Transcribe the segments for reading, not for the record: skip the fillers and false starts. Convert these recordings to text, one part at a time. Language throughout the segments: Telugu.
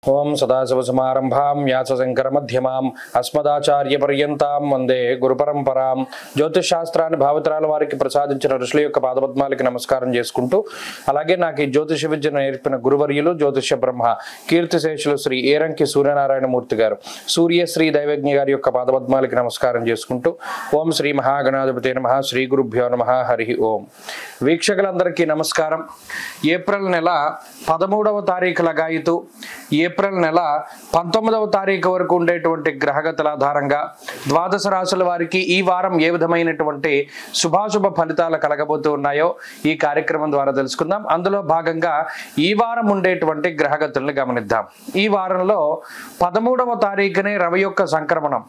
ఓం సదాశివసమారంభాం వ్యాసశంకరమధ్యమాం అస్మదాచార్యపర్యంతాం వందే గురుపరంపరాం. జ్యోతిష్ శాస్త్రాన్ని భావితరాల వారికి ప్రసాదించిన ఋషుల యొక్క పాదపద్మాలకి నమస్కారం చేసుకుంటూ, అలాగే నాకు ఈ జ్యోతిష విద్యను నేర్పిన గురువర్యులు జ్యోతిష బ్రహ్మ కీర్తిశేషులు శ్రీ ఏరంకి సూర్యనారాయణమూర్తి గారు, సూర్యశ్రీ దైవజ్ఞ గారి యొక్క పాదపద్మాలకి నమస్కారం చేసుకుంటూ, ఓం శ్రీ మహాగణాధిపతి నమః, శ్రీ గురుభ్యో నమః, హరి ఓం. వీక్షకులందరికీ నమస్కారం. ఏప్రిల్ నెల 13వ తారీఖు లగాయితూ ఏప్రిల్ నెల 19వ తారీఖు వరకు ఉండేటువంటి గ్రహగతుల ఆధారంగా ద్వాదశ రాశుల వారికి ఈ వారం ఏ విధమైనటువంటి శుభాశుభ ఫలితాలు కలగబోతూ ఉన్నాయో ఈ కార్యక్రమం ద్వారా తెలుసుకుందాం. అందులో భాగంగా ఈ వారం ఉండేటువంటి గ్రహగతుల్ని గమనిద్దాం. ఈ వారంలో 13వ తారీఖునే రవి యొక్క సంక్రమణం,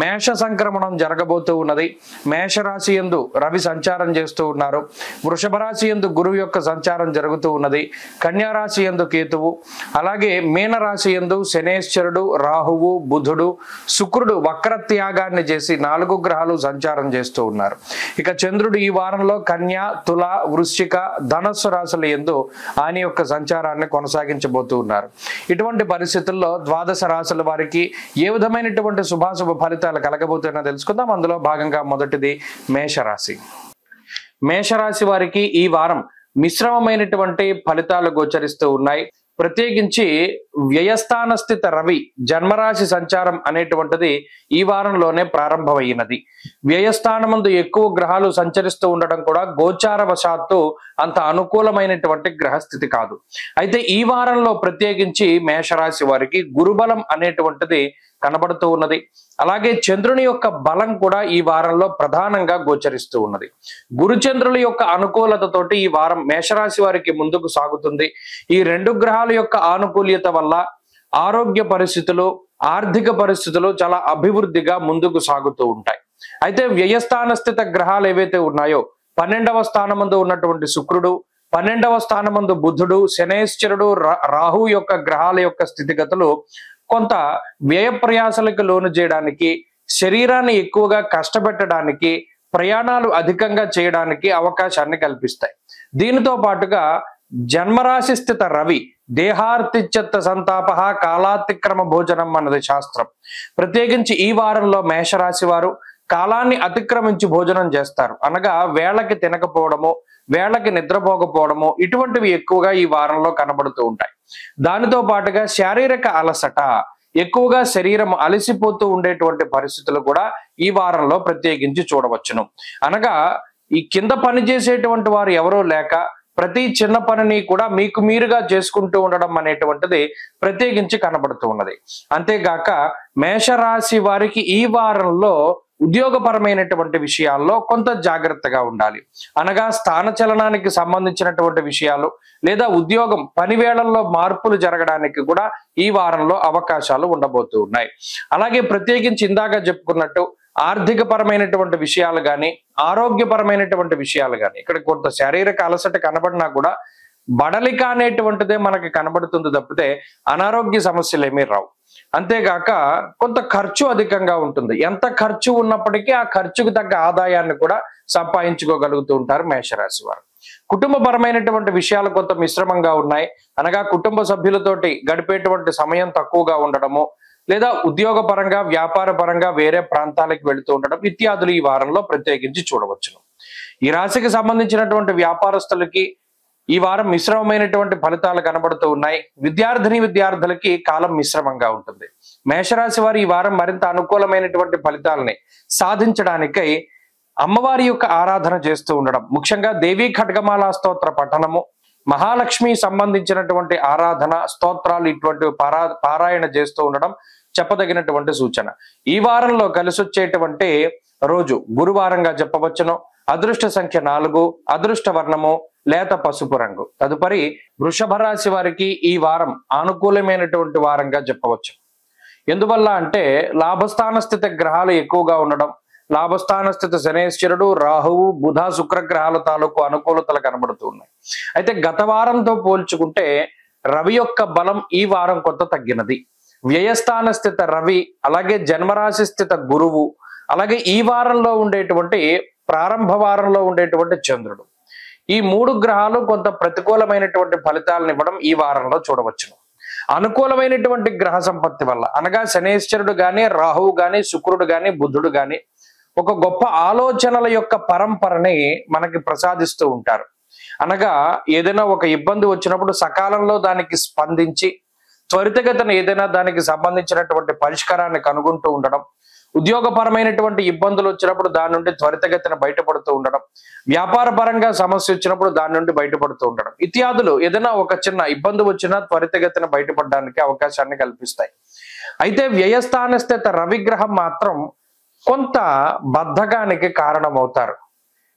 మేష సంక్రమణం జరగబోతూ ఉన్నది. మేషరాశి యందు రవి సంచారం చేస్తూ ఉన్నారు. వృషభ రాశి యందు గురువు యొక్క సంచారం జరుగుతూ ఉన్నది. కన్యా రాశి యందు కేతువు, అలాగే మీనరాశి యందు శనేశ్వరుడు, రాహువు, బుధుడు, శుక్రుడు వక్రత్యాగాన్ని చేసి 4 గ్రహాలు సంచారం చేస్తూ ఉన్నారు. ఇక చంద్రుడు ఈ వారంలో కన్యా, తుల, వృశ్చిక, ధనస్సు రాశుల యందు ఆయన యొక్క సంచారాన్ని కొనసాగించబోతూ ఉన్నారు. ఇటువంటి పరిస్థితుల్లో ద్వాదశ రాశుల వారికి ఏ విధమైనటువంటి శుభాశుభ ఫలితాలు కలగబోతున్నా తెలుసుకుందాం. అందులో భాగంగా మొదటిది మేషరాశి. మేషరాశి వారికి ఈ వారం మిశ్రమమైనటువంటి ఫలితాలు గోచరిస్తూ ఉన్నాయి. ప్రత్యేకించి వ్యయస్థాన స్థిత రవి జన్మరాశి సంచారం అనేటువంటిది ఈ వారంలోనే ప్రారంభమైనది. వ్యయస్థానమందు ఎక్కువ గ్రహాలు సంచరిస్తూ ఉండడం కూడా గోచార వశాత్తు అంత అనుకూలమైనటువంటి గ్రహస్థితి కాదు. అయితే ఈ వారంలో ప్రత్యేకించి మేషరాశి వారికి గురుబలం అనేటువంటిది కనబడుతూ ఉన్నది. అలాగే చంద్రుని యొక్క బలం కూడా ఈ వారంలో ప్రధానంగా గోచరిస్తూ ఉన్నది. గురుచంద్రుల యొక్క అనుకూలతతోటి ఈ వారం మేషరాశి వారికి ముందుకు సాగుతుంది. ఈ 2 గ్రహాల యొక్క ఆనుకూల్యత వల్ల ఆరోగ్య పరిస్థితులు, ఆర్థిక పరిస్థితులు చాలా అభివృద్ధిగా ముందుకు సాగుతూ ఉంటాయి. అయితే వ్యయస్థాన స్థిత గ్రహాలు ఏవైతే ఉన్నాయో 12వ స్థానమందు ఉన్నటువంటి శుక్రుడు, 12వ స్థానమందు బుధుడు, శనేశ్వరుడు, రాహు యొక్క గ్రహాల యొక్క స్థితిగతులు కొంత వ్యయ ప్రయాసాలకు లోను చేయడానికి, శరీరాన్ని ఎక్కువగా కష్టపెట్టడానికి, ప్రయాణాలు అధికంగా చేయడానికి అవకాశాన్ని కల్పిస్తాయి. దీనితో పాటుగా జన్మరాశి స్థిత రవి దేహార్తిచ్చత్త సంతాప కాలాతిక్రమ భోజనం అన్నది శాస్త్రం. ప్రత్యేకించి ఈ వారంలో మేషరాశి వారు కాలాన్ని అతిక్రమించి భోజనం చేస్తారు. అనగా వేళకి తినకపోవడము, వేళకి నిద్రపోకపోవడము ఇటువంటివి ఎక్కువగా ఈ వారంలో కనబడుతూ ఉంటాయి. దానితో పాటుగా శారీరక అలసట, ఎక్కువగా శరీరం అలసిపోతూ ఉండేటువంటి పరిస్థితులు కూడా ఈ వారంలో ప్రత్యేకించి చూడవచ్చును. అనగా ఈ కింద పని చేసేటువంటి వారు ఎవరో లేక ప్రతి చిన్న పనిని కూడా మీకు మీరుగా చేసుకుంటూ ఉండడం అనేటువంటిది ప్రత్యేకించి కనబడుతూ ఉన్నది. అంతేగాక మేషరాశి వారికి ఈ వారంలో ఉద్యోగపరమైనటువంటి విషయాల్లో కొంత జాగ్రత్తగా ఉండాలి. అనగా స్థాన చలనానికి సంబంధించినటువంటి విషయాలు లేదా ఉద్యోగం పని వేళల్లో మార్పులు జరగడానికి కూడా ఈ వారంలో అవకాశాలు ఉండబోతూ ఉన్నాయి. అలాగే ప్రత్యేకించి ఇందాక చెప్పుకున్నట్టు ఆర్థిక పరమైనటువంటి విషయాలు కానీ, ఆరోగ్యపరమైనటువంటి విషయాలు కానీ, ఇక్కడ కొంత శారీరక అలసట కనబడినా కూడా బడలిక అనేటువంటిదే మనకి కనబడుతుంది తప్పితే అనారోగ్య సమస్యలు ఏమీ రావు. అంతేగాక కొంత ఖర్చు అధికంగా ఉంటుంది. ఎంత ఖర్చు ఉన్నప్పటికీ ఆ ఖర్చుకు తగ్గ ఆదాయాన్ని కూడా సంపాదించుకోగలుగుతూ ఉంటారు మేషరాశి వారు. కుటుంబపరమైనటువంటి విషయాలు కొంత మిశ్రమంగా ఉన్నాయి. అనగా కుటుంబ సభ్యులతోటి గడిపేటువంటి సమయం తక్కువగా ఉండడము, లేదా ఉద్యోగ పరంగా, వ్యాపార పరంగా వేరే ప్రాంతాలకు వెళుతూ ఉండడం ఇత్యాదులు ఈ వారంలో ప్రత్యేకించి చూడవచ్చును. ఈ రాశికి సంబంధించినటువంటి వ్యాపారస్తులకి ఈ వారం మిశ్రమమైనటువంటి ఫలితాలు కనబడుతూ ఉన్నాయి. విద్యార్థులకి కాలం మిశ్రమంగా ఉంటుంది. మేషరాశి వారు ఈ వారం మరింత అనుకూలమైనటువంటి ఫలితాలని సాధించడానికై అమ్మవారి యొక్క ఆరాధన చేస్తూ ఉండడం, ముఖ్యంగా దేవీ ఖడ్గమాల స్తోత్ర పఠనము, మహాలక్ష్మి సంబంధించినటువంటి ఆరాధన స్తోత్రాలు ఇటువంటి పారాయణ చేస్తూ ఉండడం చెప్పదగినటువంటి సూచన. ఈ వారంలో కలిసి వచ్చేటువంటి రోజు గురువారంగా చెప్పవచ్చును. అదృష్ట సంఖ్య 4, అదృష్ట వర్ణము లేత పసుపు రంగు. తదుపరి వృషభ రాశి వారికి ఈ వారం అనుకూలమైనటువంటి వారంగా చెప్పవచ్చు. ఎందువల్ల అంటే లాభస్థాన స్థిత గ్రహాలు ఎక్కువగా ఉండడం, లాభస్థాన స్థిత శనేశ్వరుడు, రాహువు, బుధ, శుక్ర గ్రహాల తాలూకు అనుకూలతలు కనబడుతూ ఉన్నాయి. అయితే గత వారంతో పోల్చుకుంటే రవి యొక్క బలం ఈ వారం కొంత తగ్గినది. వ్యయస్థాన స్థిత రవి, అలాగే జన్మరాశి స్థిత గురువు, అలాగే ఈ వారంలో ఉండేటువంటి ప్రారంభ వారంలో ఉండేటువంటి చంద్రుడు, ఈ 3 గ్రహాలు కొంత ప్రతికూలమైనటువంటి ఫలితాలను ఇవ్వడం ఈ వారంలో చూడవచ్చును. అనుకూలమైనటువంటి గ్రహ సంపత్తి వల్ల, అనగా శనేశ్వరుడు గాని, రాహువు గాని, శుక్రుడు గాని, బుధుడు గాని ఒక గొప్ప ఆలోచనల యొక్క పరంపరని మనకి ప్రసాదిస్తూ ఉంటారు. అనగా ఏదైనా ఒక ఇబ్బంది వచ్చినప్పుడు సకాలంలో దానికి స్పందించి త్వరితగతిన ఏదైనా దానికి సంబంధించినటువంటి పరిష్కారాన్ని కనుగొంటూ ఉండడం, ఉద్యోగపరమైనటువంటి ఇబ్బందులు వచ్చినప్పుడు దాని నుండి త్వరితగతిన బయటపడుతూ ఉండడం, వ్యాపార పరంగా సమస్య వచ్చినప్పుడు దాని నుండి బయటపడుతూ ఉండడం ఇత్యాదులు ఏదైనా ఒక చిన్న ఇబ్బంది వచ్చినా త్వరితగతిన బయటపడడానికి అవకాశాన్ని కల్పిస్తాయి. అయితే వ్యయస్థాన స్థిత రవిగ్రహం మాత్రం కొంత బద్ధకానికి కారణమవుతారు.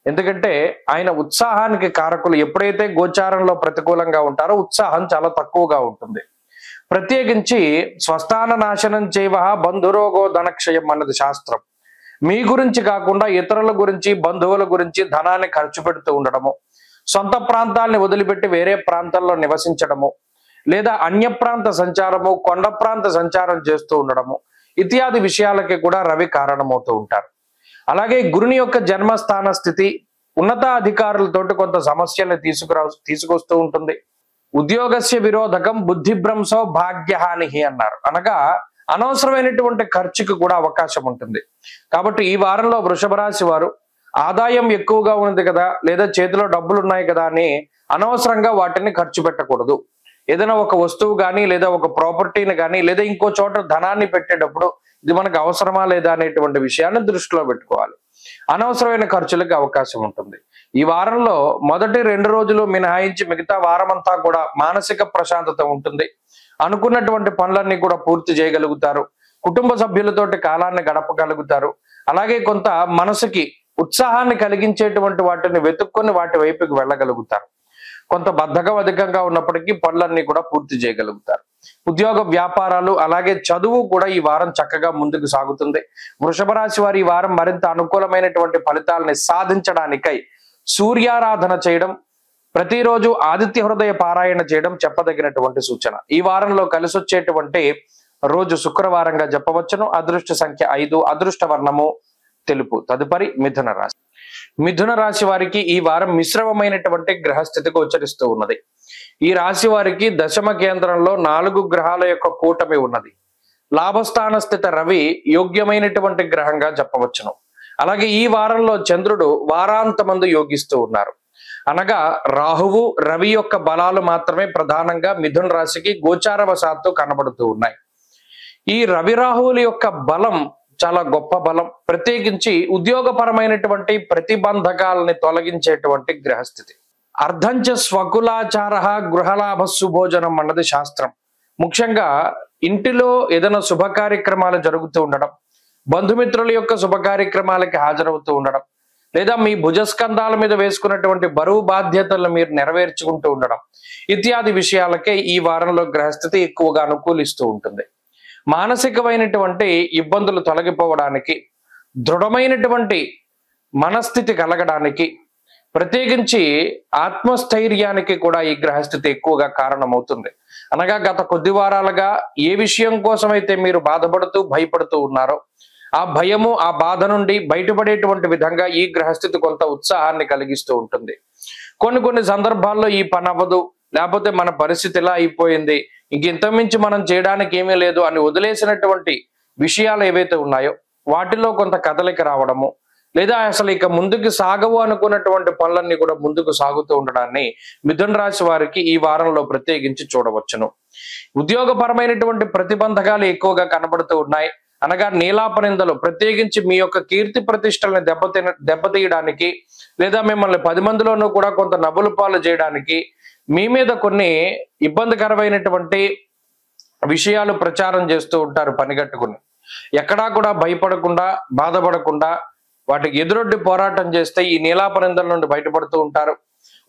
ఎందుకంటే ఆయన ఉత్సాహానికి కారకులు. ఎప్పుడైతే గోచారంలో ప్రతికూలంగా ఉంటారో ఉత్సాహం చాలా తక్కువగా ఉంటుంది. ప్రత్యేకించి స్వస్థాన నాశనం చేయవ బంధురోగో ధనక్షయం అన్నది శాస్త్రం. మీ గురించి కాకుండా ఇతరుల గురించి, బంధువుల గురించి ధనాన్ని ఖర్చు పెడుతూ ఉండడము, సొంత ప్రాంతాలని వదిలిపెట్టి వేరే ప్రాంతాల్లో నివసించడము, లేదా అన్య ప్రాంత సంచారము, కొండ ప్రాంత సంచారం చేస్తూ ఉండడము ఇత్యాది విషయాలకి కూడా రవి కారణమవుతూ ఉంటారు. అలాగే గురుని యొక్క జన్మస్థాన స్థితి ఉన్నతాధికారులతోటి కొంత సమస్యల్ని తీసుకొస్తూ ఉంటుంది. ఉద్యోగస్య విరోధకం బుద్ధిభ్రంశో భాగ్యహాని అన్నారు. అనగా అనవసరమైనటువంటి ఖర్చుకు కూడా అవకాశం ఉంటుంది. కాబట్టి ఈ వారంలో వృషభ రాశి వారు ఆదాయం ఎక్కువగా ఉంది కదా, లేదా చేతిలో డబ్బులు ఉన్నాయి కదా అని అనవసరంగా వాటిని ఖర్చు పెట్టకూడదు. ఏదైనా ఒక వస్తువు కానీ, లేదా ఒక ప్రాపర్టీని కానీ, లేదా ఇంకో చోట ధనాన్ని పెట్టేటప్పుడు ఇది మనకు అవసరమా లేదా అనేటువంటి విషయాన్ని దృష్టిలో పెట్టుకోవాలి. అనవసరమైన ఖర్చులకు అవకాశం ఉంటుంది. ఈ వారంలో మొదటి 2 రోజులు మినహాయించి మిగతా వారమంతా కూడా మానసిక ప్రశాంతత ఉంటుంది. అనుకున్నటువంటి పనులన్నీ కూడా పూర్తి చేయగలుగుతారు. కుటుంబ సభ్యులతోటి కాలాన్ని గడపగలుగుతారు. అలాగే కొంత మనసుకి ఉత్సాహాన్ని కలిగించేటువంటి వాటిని వెతుక్కొని వాటి వైపుకి వెళ్ళగలుగుతారు. కొంత బద్ధకం అధికంగా ఉన్నప్పటికీ పనులన్నీ కూడా పూర్తి చేయగలుగుతారు. ఉద్యోగ వ్యాపారాలు అలాగే చదువు కూడా ఈ వారం చక్కగా ముందుకు సాగుతుంది. వృషభ రాశి వారు ఈ వారం మరింత అనుకూలమైనటువంటి ఫలితాలని సాధించడానికై సూర్యారాధన చేయడం, ప్రతిరోజు ఆదిత్య హృదయ పారాయణ చేయడం చెప్పదగినటువంటి సూచన. ఈ వారంలో కలిసి వచ్చేటువంటి రోజు శుక్రవారంగా చెప్పవచ్చును. అదృష్ట సంఖ్య 5, అదృష్ట వర్ణము తెలుపు. తదుపరి మిథున రాశి. మిథున రాశి వారికి ఈ వారం మిశ్రమమైనటువంటి గ్రహస్థితి గోచరిస్తూ ఉన్నది. ఈ రాశి వారికి దశమ కేంద్రంలో 4 గ్రహాల యొక్క కూటమి ఉన్నది. లాభస్థాన స్థిత రవి యోగ్యమైనటువంటి గ్రహంగా చెప్పవచ్చును. అలాగే ఈ వారంలో చంద్రుడు వారాంతమందు యోగిస్తూ ఉన్నారు. అనగా రాహువు, రవి యొక్క బలాలు మాత్రమే ప్రధానంగా మిథున రాశికి గోచారవశాత్తు కనబడుతూ ఉన్నాయి. ఈ రవి రాహువుల యొక్క బలం చాలా గొప్ప బలం. ప్రత్యేకించి ఉద్యోగపరమైనటువంటి ప్రతిబంధకాలని తొలగించేటువంటి గ్రహస్థితి. అర్ధంచ స్వకులాచార గృహలాభ సుభోజనం అన్నది శాస్త్రం. ముఖ్యంగా ఇంటిలో ఏదైనా శుభ కార్యక్రమాలు జరుగుతూ ఉండడం, బంధుమిత్రుల యొక్క శుభ కార్యక్రమాలకి హాజరవుతూ ఉండడం, లేదా మీ భుజస్కంధాల మీద వేసుకున్నటువంటి బరువు బాధ్యతలను మీరు నెరవేర్చుకుంటూ ఉండడం ఇత్యాది విషయాలకే ఈ వారంలో గ్రహస్థితి ఎక్కువగా అనుకూలిస్తూ ఉంటుంది. మానసికమైనటువంటి ఇబ్బందులు తొలగిపోవడానికి, దృఢమైనటువంటి మనస్థితి కలగడానికి, ప్రత్యేకించి ఆత్మస్థైర్యానికి కూడా ఈ గ్రహస్థితి ఎక్కువగా కారణమవుతుంది. అనగా గత కొద్ది వారాలుగా ఏ విషయం కోసమైతే మీరు బాధపడుతూ భయపడుతూ ఉన్నారో ఆ భయము, ఆ బాధ నుండి బయటపడేటువంటి విధంగా ఈ గ్రహస్థితి కొంత ఉత్సాహాన్ని కలిగిస్తూ ఉంటుంది. కొన్ని సందర్భాల్లో ఈ పని అవ్వదు, లేకపోతే మన పరిస్థితి ఇలా అయిపోయింది, ఇంతకుమించి మనం చేయడానికి ఏమీ లేదు అని వదిలేసినటువంటి విషయాలు ఏవైతే ఉన్నాయో వాటిలో కొంత కదలిక రావడము, లేదా అసలు ఇక ముందుకు సాగవు అనుకున్నటువంటి పనులన్నీ కూడా ముందుకు సాగుతూ ఉండడాన్ని మిథున రాశి వారికి ఈ వారంలో ప్రత్యేకించి చూడవచ్చును. ఉద్యోగపరమైనటువంటి ప్రతిబంధకాలు ఎక్కువగా కనబడుతూ ఉన్నాయి. అనగా నీలాపనిందలు, ప్రత్యేకించి మీ యొక్క కీర్తి ప్రతిష్టలను దెబ్బతీయడానికి, లేదా మిమ్మల్ని 10 మందిలోనూ కూడా కొంత నవ్వుల పాలు చేయడానికి మీ మీద కొన్ని ఇబ్బందికరమైనటువంటి విషయాలు ప్రచారం చేస్తూ ఉంటారు. పనిగట్టుకుని ఎక్కడా కూడా భయపడకుండా, బాధపడకుండా వాటికి ఎదురొడ్డి పోరాటం చేస్తే ఈ నీలాపనిందల నుండి బయటపడుతూ ఉంటారు.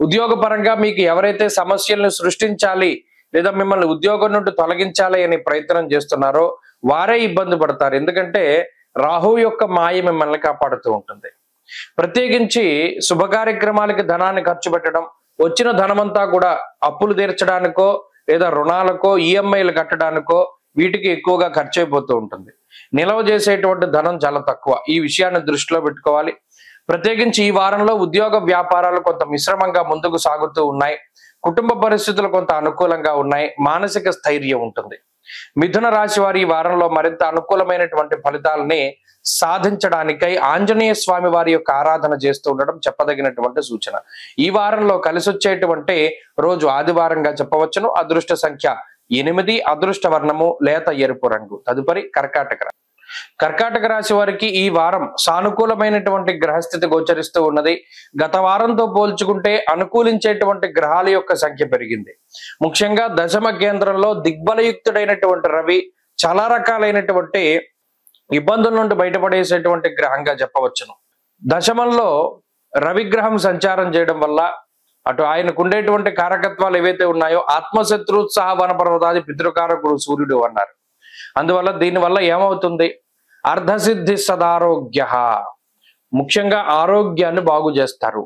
ఉద్యోగపరంగా మీకు ఎవరైతే సమస్యలను సృష్టించాలి లేదా మిమ్మల్ని ఉద్యోగం నుండి తొలగించాలి అని ప్రయత్నం చేస్తున్నారో వారే ఇబ్బంది పడతారు. ఎందుకంటే రాహు యొక్క మాయ మిమ్మల్ని కాపాడుతూ ఉంటుంది. ప్రత్యేకించి శుభ కార్యక్రమాలకి ధనాన్ని ఖర్చు పెట్టడం, వచ్చిన ధనమంతా కూడా అప్పులు తీర్చడానికో లేదా రుణాలకో ఈఎంఐలు కట్టడానికో వీటికి ఎక్కువగా ఖర్చు అయిపోతూ ఉంటుంది. నిల్వ చేసేటువంటి ధనం చాలా తక్కువ. ఈ విషయాన్ని దృష్టిలో పెట్టుకోవాలి. ప్రత్యేకించి ఈ వారంలో ఉద్యోగ వ్యాపారాలు కొంత మిశ్రమంగా ముందుకు సాగుతూ ఉన్నాయి. కుటుంబ పరిస్థితులు కొంత అనుకూలంగా ఉన్నాయి, మానసిక స్థైర్యం ఉంటుంది. మిథున రాశి వారి ఈ వారంలో మరింత అనుకూలమైనటువంటి ఫలితాలని సాధించడానికై ఆంజనేయ స్వామి వారి యొక్క ఆరాధన చేస్తూ ఉండడం చెప్పదగినటువంటి సూచన. ఈ వారంలో కలిసి వచ్చేటువంటి రోజు ఆదివారంగా చెప్పవచ్చును. అదృష్ట సంఖ్య 8, అదృష్ట వర్ణము లేత ఎరుపు రంగు. తదుపరి కర్కాటక రాశి. కర్కాటక రాశి వారికి ఈ వారం సానుకూలమైనటువంటి గ్రహస్థితి గోచరిస్తూ ఉన్నది. గత వారంతో పోల్చుకుంటే అనుకూలించేటువంటి గ్రహాల యొక్క సంఖ్య పెరిగింది. ముఖ్యంగా దశమ కేంద్రంలో దిగ్బలయుక్తుడైనటువంటి రవి చాలా రకాలైనటువంటి ఇబ్బందుల నుండి బయటపడేసేటువంటి గ్రహంగా చెప్పవచ్చును. దశమంలో రవిగ్రహం సంచారం చేయడం వల్ల అటు ఆయనకు ఉండేటువంటి కారకత్వాలు ఏవైతే ఉన్నాయో ఆత్మశత్రుత్సాహ వనపర్వతాది పితృకారకుడు సూర్యుడు అన్నారు. అందువల్ల దీనివల్ల ఏమవుతుంది? అర్ధసిద్ధి సదారోగ్య, ముఖ్యంగా ఆరోగ్యాన్ని బాగు చేస్తారు.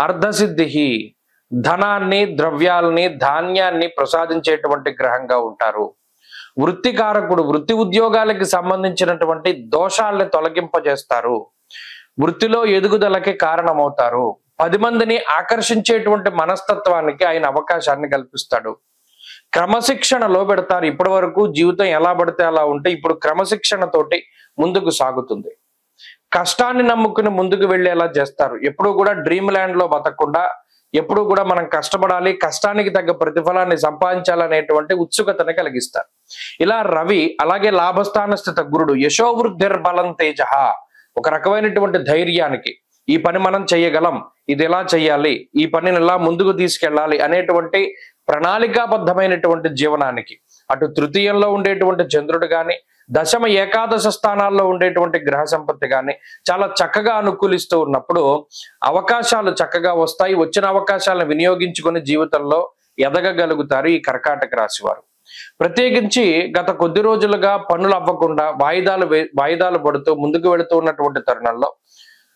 అర్ధసిద్ధి ధనాన్ని, ద్రవ్యాలని, ధాన్యాన్ని ప్రసాదించేటువంటి గ్రహంగా ఉంటారు. వృత్తికారకుడు వృత్తి ఉద్యోగాలకి సంబంధించినటువంటి దోషాలని తొలగింపజేస్తారు. వృత్తిలో ఎదుగుదలకి కారణమవుతారు. 10 మందిని ఆకర్షించేటువంటి మనస్తత్వానికి ఆయన అవకాశాన్ని కల్పిస్తాడు. క్రమశిక్షణలో పెడతారు. ఇప్పటి వరకు జీవితం ఎలా పడితే అలా ఉంటే ఇప్పుడు క్రమశిక్షణతోటి ముందుకు సాగుతుంది. కష్టాన్ని నమ్ముకుని ముందుకు వెళ్ళేలా చేస్తారు. ఎప్పుడు కూడా డ్రీమ్ ల్యాండ్ లో బతకకుండా ఎప్పుడు కూడా మనం కష్టపడాలి, కష్టానికి తగ్గ ప్రతిఫలాన్ని సంపాదించాలనేటువంటి ఉత్సుకతని కలిగిస్తారు. ఇలా రవి, అలాగే లాభస్థాన స్థిత గురుడు యశోవృద్ధిర్బలం తేజ, ఒక రకమైనటువంటి ధైర్యానికి ఈ పని మనం చేయగలం, ఇది ఎలా చెయ్యాలి, ఈ పనిని ఎలా ముందుకు తీసుకెళ్ళాలి అనేటువంటి ప్రణాళికాబద్ధమైనటువంటి జీవనానికి అటు తృతీయంలో ఉండేటువంటి చంద్రుడు గాని, దశమ ఏకాదశ స్థానాల్లో ఉండేటువంటి గ్రహ సంపత్తి గాని చాలా చక్కగా అనుకూలిస్తూ ఉన్నప్పుడు అవకాశాలు చక్కగా వస్తాయి. వచ్చిన అవకాశాలను వినియోగించుకొని జీవితంలో ఎదగగలుగుతారు ఈ కర్కాటక రాశి వారు. ప్రత్యేకించి గత కొద్ది రోజులుగా పనులు అవ్వకుండా వాయిదాలు పడుతూ ముందుకు వెళుతూ ఉన్నటువంటి తరుణంలో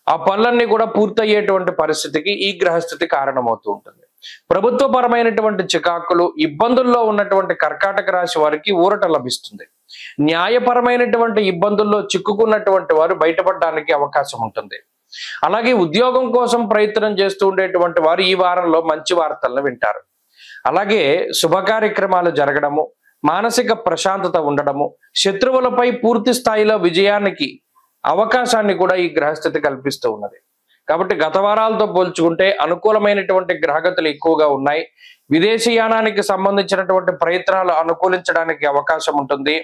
ఆ పనులన్నీ కూడా పూర్తయ్యేటువంటి పరిస్థితికి ఈ గ్రహస్థితి కారణమవుతూ ఉంటుంది. ప్రభుత్వపరమైనటువంటి చికాకులు, ఇబ్బందుల్లో ఉన్నటువంటి కర్కాటక రాశి వారికి ఊరట లభిస్తుంది. న్యాయపరమైనటువంటి ఇబ్బందుల్లో చిక్కుకున్నటువంటి వారు బయటపడడానికి అవకాశం ఉంటుంది. అలాగే ఉద్యోగం కోసం ప్రయత్నం చేస్తూ ఉండేటువంటి వారు ఈ వారంలో మంచి వార్తలను వింటారు. అలాగే శుభ కార్యక్రమాలు జరగడము, మానసిక ప్రశాంతత ఉండడము, శత్రువులపై పూర్తి స్థాయిలో విజయానికి అవకాశాన్ని కూడా ఈ గ్రహస్థితి కల్పిస్తూ ఉన్నది. కాబట్టి గత వారాలతో పోల్చుకుంటే అనుకూలమైనటువంటి గ్రహగతులు ఎక్కువగా ఉన్నాయి. విదేశీయానానికి సంబంధించినటువంటి ప్రయత్నాలు అనుకూలించడానికి అవకాశం ఉంటుంది.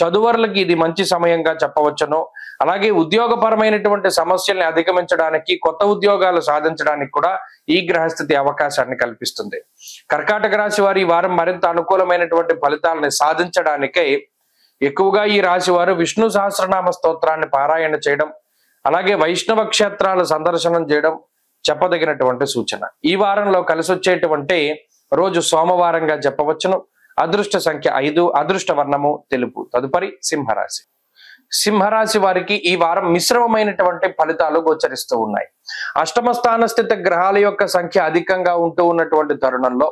చదువర్లకి ఇది మంచి సమయంగా చెప్పవచ్చును. అలాగే ఉద్యోగపరమైనటువంటి సమస్యల్ని అధిగమించడానికి, కొత్త ఉద్యోగాలు సాధించడానికి కూడా ఈ గ్రహస్థితి అవకాశాన్ని కల్పిస్తుంది. కర్కాటక రాశి వారి ఈ వారం మరింత అనుకూలమైనటువంటి ఫలితాలని సాధించడానికై ఎక్కువగా ఈ రాశి వారు విష్ణు సహస్రనామ స్తోత్రాన్ని పారాయణ చేయడం, అలాగే వైష్ణవ క్షేత్రాలు సందర్శనం చేయడం చెప్పదగినటువంటి సూచన. ఈ వారంలో కలిసి వచ్చేటువంటి రోజు సోమవారంగా చెప్పవచ్చును. అదృష్ట సంఖ్య 5, అదృష్ట వర్ణము తెలుపు. తదుపరి సింహరాశి. సింహరాశి వారికి ఈ వారం మిశ్రమమైనటువంటి ఫలితాలు గోచరిస్తూ ఉన్నాయి. అష్టమ స్థాన స్థిత గ్రహాల యొక్క సంఖ్య అధికంగా ఉంటూ ఉన్నటువంటి తరుణంలో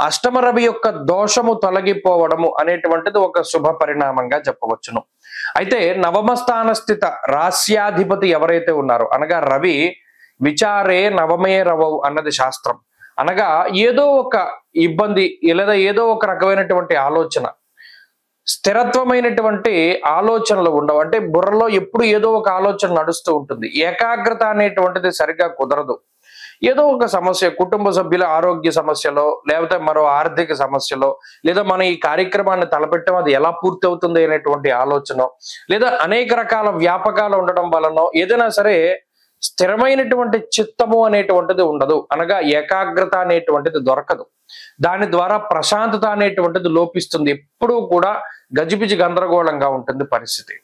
అష్టమ రవి యొక్క దోషము తొలగిపోవడము అనేటువంటిది ఒక శుభ పరిణామంగా చెప్పవచ్చును. అయితే నవమ స్థాన స్థిత రాస్యాధిపతి ఎవరైతే ఉన్నారో, అనగా రవి విచారే నవమే రవవు అన్నది శాస్త్రం. అనగా ఏదో ఒక ఇబ్బంది లేదా ఏదో ఒక రకమైనటువంటి ఆలోచన, స్థిరత్వమైనటువంటి ఆలోచనలు ఉండవు. అంటే బుర్రలో ఎప్పుడు ఏదో ఒక ఆలోచన నడుస్తూ ఉంటుంది. ఏకాగ్రత అనేటువంటిది సరిగ్గా కుదరదు. ఏదో ఒక సమస్య, కుటుంబ సభ్యుల ఆరోగ్య సమస్యలో, లేకపోతే మరో ఆర్థిక సమస్యలో, లేదా మనం ఈ కార్యక్రమాన్ని తలపెట్టడం అది ఎలా పూర్తి అవుతుంది అనేటువంటి ఆలోచన, లేదా అనేక రకాల వ్యాపకాలు ఉండడం వలన ఏదైనా సరే స్థిరమైనటువంటి చిత్తము అనేటువంటిది ఉండదు. అనగా ఏకాగ్రత అనేటువంటిది దొరకదు. దాని ద్వారా ప్రశాంతత అనేటువంటిది లోపిస్తుంది. ఎప్పుడూ కూడా గజిబిజి గందరగోళంగా ఉంటుంది పరిస్థితి.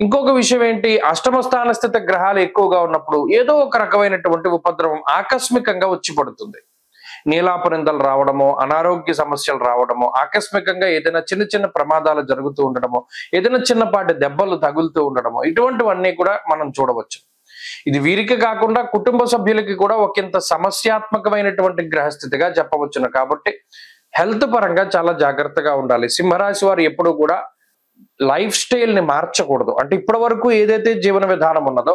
ఇంకొక విషయం ఏంటి, అష్టమ స్థాన స్థిత గ్రహాలు ఎక్కువగా ఉన్నప్పుడు ఏదో ఒక రకమైనటువంటి ఉపద్రవం ఆకస్మికంగా వచ్చి పడుతుంది. నీలాపనిందలు రావడము, అనారోగ్య సమస్యలు రావడము, ఆకస్మికంగా ఏదైనా చిన్న చిన్న ప్రమాదాలు జరుగుతూ ఉండడము, ఏదైనా చిన్నపాటి దెబ్బలు తగులుతూ ఉండడము, ఇటువంటివన్నీ కూడా మనం చూడవచ్చు. ఇది వీరికి కాకుండా కుటుంబ సభ్యులకి కూడా ఒకంత సమస్యాత్మకమైనటువంటి గ్రహస్థితిగా చెప్పవచ్చును. కాబట్టి హెల్త్ పరంగా చాలా జాగ్రత్తగా ఉండాలి. సింహరాశి వారు ఎప్పుడు కూడా లైఫ్ స్టైల్ ని మార్చకూడదు. అంటే ఇప్పటి వరకు ఏదైతే జీవన విధానం ఉన్నదో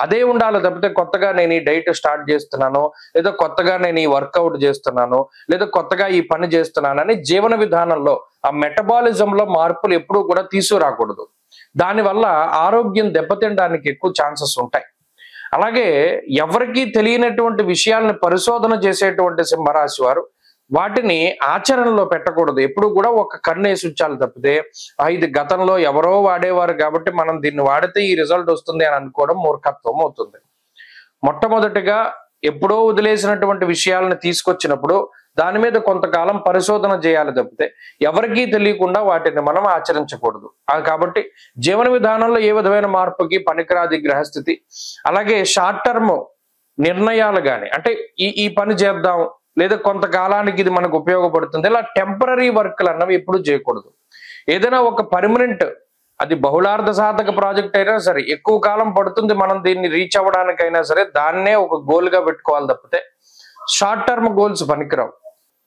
అదే ఉండాలి తప్పితే కొత్తగా నేను ఈ డైట్ స్టార్ట్ చేస్తున్నాను, లేదా కొత్తగా నేను ఈ వర్కౌట్ చేస్తున్నాను, లేదా కొత్తగా ఈ పని చేస్తున్నానని జీవన విధానంలో ఆ మెటబాలిజంలో మార్పులు ఎప్పుడూ కూడా తీసుకురాకూడదు. దానివల్ల ఆరోగ్యం దెబ్బతినడానికి ఎక్కువ ఛాన్సెస్ ఉంటాయి. అలాగే ఎవరికీ తెలియనటువంటి విషయాలను పరిశోధన చేసేటువంటి సింహరాశి వారు వాటిని ఆచరణలో పెట్టకూడదు. ఎప్పుడు కూడా ఒక కన్నేసి ఉంచాలి తప్పితే ఇది గతంలో ఎవరో వాడేవారు కాబట్టి మనం దీన్ని వాడితే ఈ రిజల్ట్ వస్తుంది అని అనుకోవడం మూర్ఖత్వం అవుతుంది. మొట్టమొదటిగా ఎప్పుడో వదిలేసినటువంటి విషయాలను తీసుకొచ్చినప్పుడు దాని మీద కొంతకాలం పరిశోధన చేయాలి తప్పితే ఎవరికీ తెలియకుండా వాటిని మనం ఆచరించకూడదు. కాబట్టి జీవన విధానంలో ఏ విధమైన మార్పుకి పనికిరాది గ్రహస్థితి. అలాగే షార్ట్ టర్మ్ నిర్ణయాలు కానీ, అంటే ఈ పని చేద్దాం లేదా కొంతకాలానికి ఇది మనకు ఉపయోగపడుతుంది, ఇలా టెంపరీ వర్క్లు అన్నవి ఎప్పుడు చేయకూడదు. ఏదైనా ఒక పర్మనెంట్, అది బహుళార్థ సాధక ప్రాజెక్ట్ అయినా సరే, ఎక్కువ కాలం పడుతుంది మనం దీన్ని రీచ్ అవ్వడానికైనా సరే, దాన్నే ఒక గోల్ గా పెట్టుకోవాలి తప్పితే షార్ట్ టర్మ్ గోల్స్ పనికిరావు.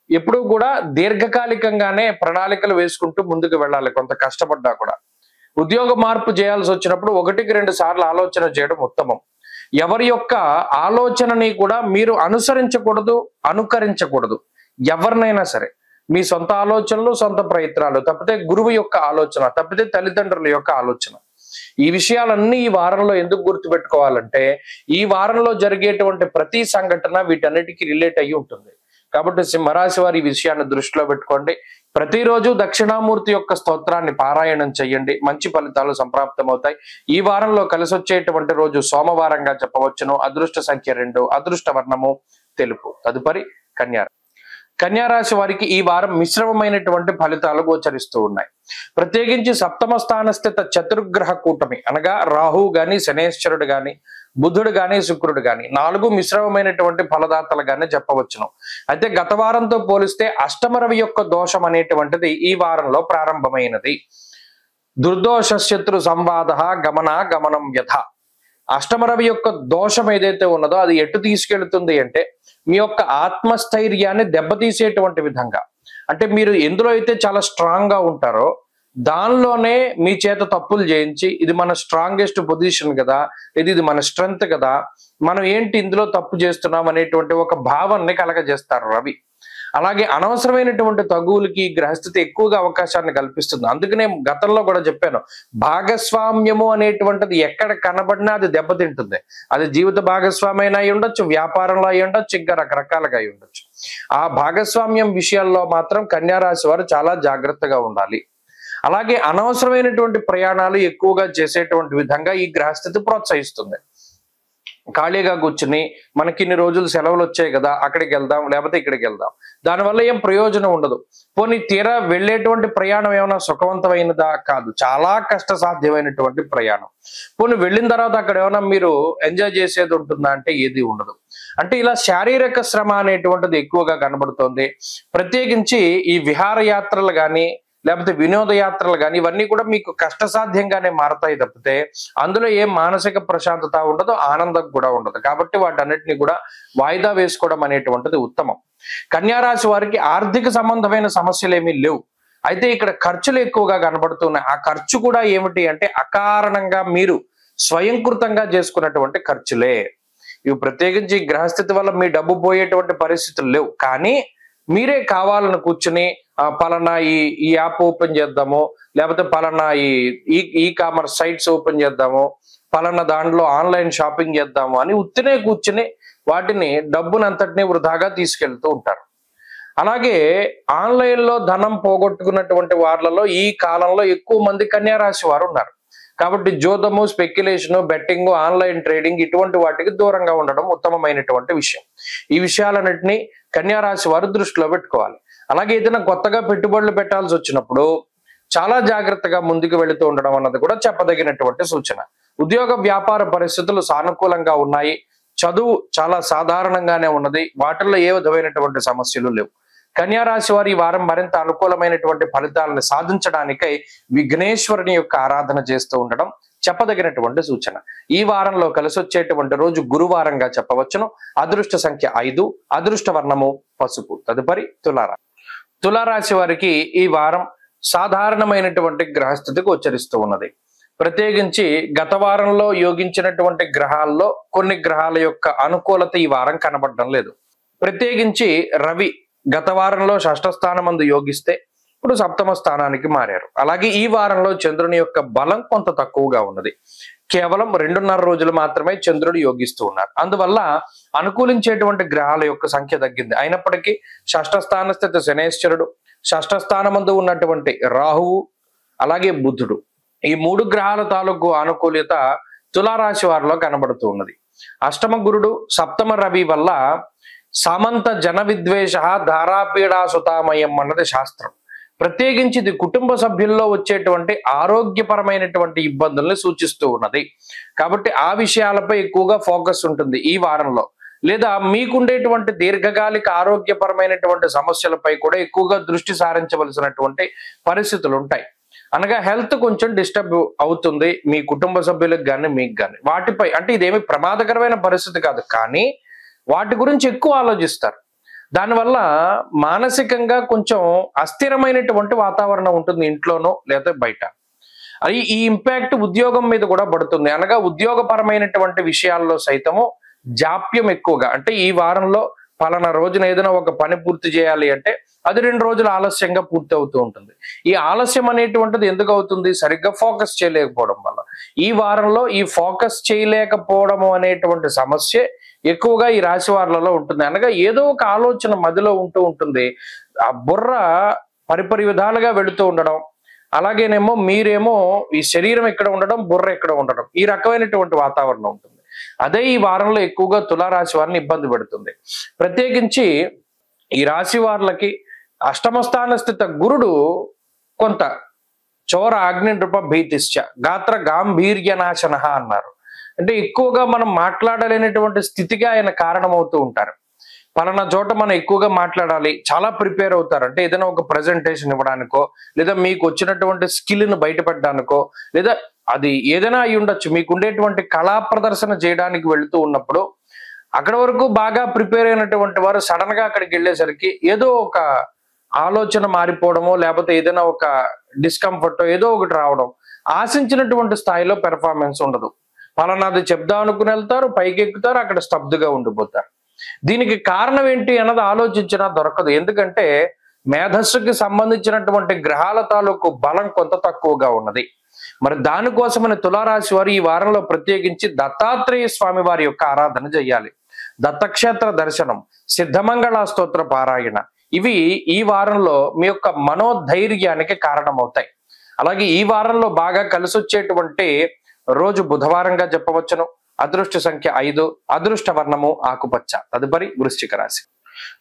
ఎప్పుడూ కూడా దీర్ఘకాలికంగానే ప్రణాళికలు వేసుకుంటూ ముందుకు వెళ్ళాలి. కొంత కష్టపడ్డా కూడా ఉద్యోగ మార్పు చేయాల్సి వచ్చినప్పుడు 1-2 సార్లు ఆలోచన చేయడం ఉత్తమం. ఎవరి యొక్క ఆలోచనని కూడా మీరు అనుసరించకూడదు, అనుకరించకూడదు. ఎవరినైనా సరే మీ సొంత ఆలోచనలు, సొంత ప్రయత్నాలు తప్పితే గురువు యొక్క ఆలోచన, తప్పితే తల్లిదండ్రుల యొక్క ఆలోచన. ఈ విషయాలన్నీ ఈ వారంలో ఎందుకు గుర్తుపెట్టుకోవాలంటే ఈ వారంలో జరిగేటువంటి ప్రతి సంఘటన వీటన్నిటికీ రిలేట్ అయ్యి ఉంటుంది. కాబట్టి సింహరాశి వారి ఈ విషయాన్ని దృష్టిలో పెట్టుకోండి. ప్రతిరోజు దక్షిణామూర్తి యొక్క స్తోత్రాన్ని పారాయణం చేయండి, మంచి ఫలితాలు సంప్రాప్తమవుతాయి. ఈ వారంలో కలిసి వచ్చేటువంటి రోజు సోమవారంగా చెప్పవచ్చును. అదృష్ట సంఖ్య 2, అదృష్ట వర్ణము తెలుపు. తదుపరి కన్యారాశి వారికి ఈ వారం మిశ్రమమైనటువంటి ఫలితాలు గోచరిస్తూ ఉన్నాయి. ప్రత్యేకించి సప్తమ స్థానస్థిత చతుర్గ్రహ కూటమి అనగా రాహు గాని, శనేశ్వరుడు గాని, బుధుడు గాని, శుక్రుడు గాని 4 మిశ్రమమైనటువంటి ఫలదాతలుగానే చెప్పవచ్చును. అయితే గత వారంతో పోలిస్తే అష్టమ రవి యొక్క దోషం అనేటువంటిది ఈ వారంలో ప్రారంభమైనది. దుర్దోష శత్రు సంవాద గమనం యథ. అష్టమ రవి యొక్క దోషం ఏదైతే ఉన్నదో అది ఎటు తీసుకెళ్తుంది అంటే మీ యొక్క ఆత్మస్థైర్యాన్ని దెబ్బతీసేటువంటి విధంగా, అంటే మీరు ఎందులో అయితే చాలా స్ట్రాంగ్ గా ఉంటారో దానిలోనే మీ చేత తప్పులు చేయించి ఇది మన స్ట్రాంగెస్ట్ పొజిషన్ కదా, ఇది మన స్ట్రెంగ్త్ కదా, మనం ఏంటి ఇందులో తప్పు చేస్తున్నాం అనేటువంటి ఒక భావాన్ని కలగజేస్తారు రవి. అలాగే అనవసరమైనటువంటి తగువులకి గ్రహస్థితి ఎక్కువగా అవకాశాన్ని కల్పిస్తుంది. అందుకనే గతంలో కూడా చెప్పాను, భాగస్వామ్యము అనేటువంటిది ఎక్కడ కనబడినా అది దెబ్బతింటుంది. అది జీవిత భాగస్వామి అయినా అయి ఉండొచ్చు, వ్యాపారంలో అయి ఉండొచ్చు, ఇంకా రకరకాలుగా అయి ఉండొచ్చు. ఆ భాగస్వామ్యం విషయాల్లో మాత్రం కన్యారాశి వారు చాలా జాగ్రత్తగా ఉండాలి. అలాగే అనవసరమైనటువంటి ప్రయాణాలు ఎక్కువగా చేసేటువంటి విధంగా ఈ గ్రహస్థితి ప్రోత్సహిస్తుంది. ఖాళీగా కూర్చుని మనకి ఇన్ని రోజులు సెలవులు వచ్చాయి కదా, అక్కడికి వెళ్దాం లేకపోతే ఇక్కడికి వెళ్దాం, దానివల్ల ఏం ప్రయోజనం ఉండదు. పోనీ తీరా వెళ్ళేటువంటి ప్రయాణం ఏమైనా సుఖవంతమైనదా? కాదు, చాలా కష్ట సాధ్యమైనటువంటి ప్రయాణం. పోనీ వెళ్ళిన తర్వాత అక్కడ ఏమైనా మీరు ఎంజాయ్ చేసేది ఉంటుందా అంటే ఏది ఉండదు. అంటే ఇలా శారీరక శ్రమ అనేటువంటిది ఎక్కువగా కనబడుతోంది. ప్రత్యేకించి ఈ విహారయాత్రలు కానీ లేకపోతే వినోద యాత్రలు కానీ ఇవన్నీ కూడా మీకు కష్టసాధ్యంగానే మారతాయి తప్పితే అందులో ఏం మానసిక ప్రశాంతత ఉండదు, ఆనందం కూడా ఉండదు. కాబట్టి వాటన్నిటిని కూడా వాయిదా వేసుకోవడం అనేటువంటిది ఉత్తమం. కన్యారాశి వారికి ఆర్థిక సంబంధమైన సమస్యలు ఏమీ లేవు. అయితే ఇక్కడ ఖర్చులు ఎక్కువగా కనబడుతున్నాయి. ఆ ఖర్చు కూడా ఏమిటి అంటే అకారణంగా మీరు స్వయంకృతంగా చేసుకున్నటువంటి ఖర్చులే. ఇవి ప్రత్యేకించి గ్రహస్థితి వల్ల మీ డబ్బు పోయేటువంటి పరిస్థితులు లేవు, కానీ మీరే కావాలని కూర్చుని పలానా ఈ యాప్ ఓపెన్ చేద్దాము, లేకపోతే పలానా ఈ కామర్స్ సైట్స్ ఓపెన్ చేద్దాము, పలానా దాంట్లో ఆన్లైన్ షాపింగ్ చేద్దాము అని ఉత్తినే కూర్చుని వాటిని డబ్బునంతటినీ వృధాగా తీసుకెళ్తూ ఉంటారు. అలాగే ఆన్లైన్ లో ధనం పోగొట్టుకున్నటువంటి వాళ్ళలో ఈ కాలంలో ఎక్కువ మంది కన్యారాశి వారు ఉన్నారు. కాబట్టి జోదము, స్పెక్యులేషన్, బెట్టింగ్, ఆన్లైన్ ట్రేడింగ్ ఇటువంటి వాటికి దూరంగా ఉండడం ఉత్తమమైనటువంటి విషయం. ఈ విషయాలన్నింటినీ కన్యారాశి వారు దృష్టిలో పెట్టుకోవాలి. అలాగే ఏదైనా కొత్తగా పెట్టుబడులు పెట్టాల్సి వచ్చినప్పుడు చాలా జాగ్రత్తగా ముందుకు వెళుతూ ఉండడం అన్నది కూడా చెప్పదగినటువంటి సూచన. ఉద్యోగ వ్యాపార పరిస్థితులు సానుకూలంగా ఉన్నాయి. చదువు చాలా సాధారణంగానే ఉన్నది. వాటిల్లో ఏ విధమైనటువంటి సమస్యలు లేవు. కన్యారాశి వారి ఈ వారం మరింత అనుకూలమైనటువంటి ఫలితాలను సాధించడానికై విఘ్నేశ్వరుని యొక్క ఆరాధన చేస్తూ ఉండడం చెప్పదగినటువంటి సూచన. ఈ వారంలో కలిసి వచ్చేటువంటి రోజు గురువారంగా చెప్పవచ్చును. అదృష్ట సంఖ్య 5, అదృష్ట వర్ణము పసుపు. తదుపరి తులారాశి వారికి ఈ వారం సాధారణమైనటువంటి గ్రహస్థితి గోచరిస్తూ ఉన్నది. ప్రత్యేకించి గత వారంలో యోగించినటువంటి గ్రహాల్లో కొన్ని గ్రహాల యొక్క అనుకూలత ఈ వారం కనబడడం లేదు. ప్రత్యేకించి రవి గత వారంలో షష్ఠ స్థానమందు యోగిస్తే ఇప్పుడు సప్తమ స్థానానికి మారారు. అలాగే ఈ వారంలో చంద్రుని యొక్క బలం కొంత తక్కువగా ఉన్నది. కేవలం 2.5 రోజులు మాత్రమే చంద్రుడు యోగిస్తూ ఉన్నారు. అందువల్ల అనుకూలించేటువంటి గ్రహాల యొక్క సంఖ్య తగ్గింది. అయినప్పటికీ షష్ఠ స్థాన స్థితి శనేశ్వరుడు, షష్ఠ స్థానమందు ఉన్నటువంటి రాహువు, అలాగే బుధుడు, ఈ 3 గ్రహాల తాలూకు అనుకూల్యత తులారాశి వారిలో కనబడుతూ ఉన్నది. అష్టమ గురుడు, సప్తమ రవి వల్ల సామంత జన విద్వేష ధారాపీడా సుతామయం అన్నది శాస్త్రం. ప్రత్యేకించి ఇది కుటుంబ సభ్యుల్లో వచ్చేటువంటి ఆరోగ్యపరమైనటువంటి ఇబ్బందుల్ని సూచిస్తూ ఉన్నది. కాబట్టి ఆ విషయాలపై ఎక్కువగా ఫోకస్ ఉంటుంది ఈ వారంలో. లేదా మీకుండేటువంటి దీర్ఘకాలిక ఆరోగ్యపరమైనటువంటి సమస్యలపై కూడా ఎక్కువగా దృష్టి సారించవలసినటువంటి పరిస్థితులు ఉంటాయి. అనగా హెల్త్ కొంచెం డిస్టర్బ్ అవుతుంది మీ కుటుంబ సభ్యులకు కానీ మీకు కానీ. వాటిపై అంటే ఇదేమి ప్రమాదకరమైన పరిస్థితి కాదు, కానీ వాటి గురించి ఎక్కువ ఆలోచిస్తారు. దానివల్ల మానసికంగా కొంచెం అస్థిరమైనటువంటి వాతావరణం ఉంటుంది ఇంట్లోనో లేదా బయట. అది ఈ ఇంపాక్ట్ ఉద్యోగం మీద కూడా పడుతుంది. అనగా ఉద్యోగపరమైనటువంటి విషయాల్లో సైతము జాప్యం ఎక్కువగా, అంటే ఈ వారంలో పలానా రోజున ఏదైనా ఒక పని పూర్తి చేయాలి అంటే అది 2 రోజులు ఆలస్యంగా పూర్తి అవుతూ ఉంటుంది. ఈ ఆలస్యం అనేటువంటిది ఎందుకు అవుతుంది? సరిగ్గా ఫోకస్ చేయలేకపోవడం వల్ల. ఈ వారంలో ఈ ఫోకస్ చేయలేకపోవడము అనేటువంటి సమస్య ఎక్కువగా ఈ రాశి వారులలో ఉంటుంది. అనగా ఏదో ఒక ఆలోచన మదిలో ఉంటూ ఉంటుంది. ఆ బుర్ర పరిపరి విధాలుగా వెళుతూ ఉండడం, అలాగేనేమో మీరేమో ఈ శరీరం ఎక్కడ ఉండడం, బుర్ర ఎక్కడ ఉండడం, ఈ రకమైనటువంటి వాతావరణం ఉంటుంది. అదే ఈ వారంలో ఎక్కువగా తులారాశి వారిని ఇబ్బంది పెడుతుంది. ప్రత్యేకించి ఈ రాశి వారులకి అష్టమ స్థాన స్థిత గురుడు కొంత చోర అగ్ని నృప భీతిశ్చ గాత్ర గాంభీర్య నాశన అన్నారు. అంటే ఎక్కువగా మనం మాట్లాడలేనటువంటి స్థితిగా ఆయన కారణమవుతూ ఉంటారు. పలానా చోట మనం ఎక్కువగా మాట్లాడాలి, చాలా ప్రిపేర్ అవుతారు. అంటే ఏదైనా ఒక ప్రజెంటేషన్ ఇవ్వడానికో, లేదా మీకు వచ్చినటువంటి స్కిల్ను బయటపెట్టడానికో, లేదా అది ఏదైనా అయి ఉండొచ్చు. మీకు ఉండేటువంటి కళా ప్రదర్శన చేయడానికి వెళుతూ ఉన్నప్పుడు అక్కడ వరకు బాగా ప్రిపేర్ అయినటువంటి వారు సడన్ గా అక్కడికి వెళ్ళేసరికి ఏదో ఒక ఆలోచన మారిపోవడమో, లేకపోతే ఏదైనా ఒక డిస్కంఫర్ట్ ఏదో ఒకటి రావడం, ఆశించినటువంటి స్థాయిలో పెర్ఫార్మెన్స్ ఉండదు. పలానాది చెప్దాం అనుకుని వెళ్తారు, పైకి ఎక్కుతారు, అక్కడ స్తబ్దుగా ఉండిపోతారు. దీనికి కారణం ఏంటి అన్నది ఆలోచించినా దొరకదు. ఎందుకంటే మేధస్సుకి సంబంధించినటువంటి గ్రహాల తాలూకు బలం కొంత తక్కువగా ఉన్నది. మరి దానికోసమని తులారాశి వారు ఈ వారంలో ప్రత్యేకించి దత్తాత్రేయ స్వామి వారి యొక్క ఆరాధన చేయాలి. దత్తక్షేత్ర దర్శనం, సిద్ధమంగళ స్తోత్ర పారాయణ, ఇవి ఈ వారంలో మీ యొక్క మనోధైర్యానికి కారణమవుతాయి. అలాగే ఈ వారంలో బాగా కలిసి వచ్చేటువంటి రోజు బుధవారంగా చెప్పవచ్చును. అదృష్ట సంఖ్య 5, అదృష్ట వర్ణము ఆకుపచ్చ. తదుపరి వృశ్చిక రాశి.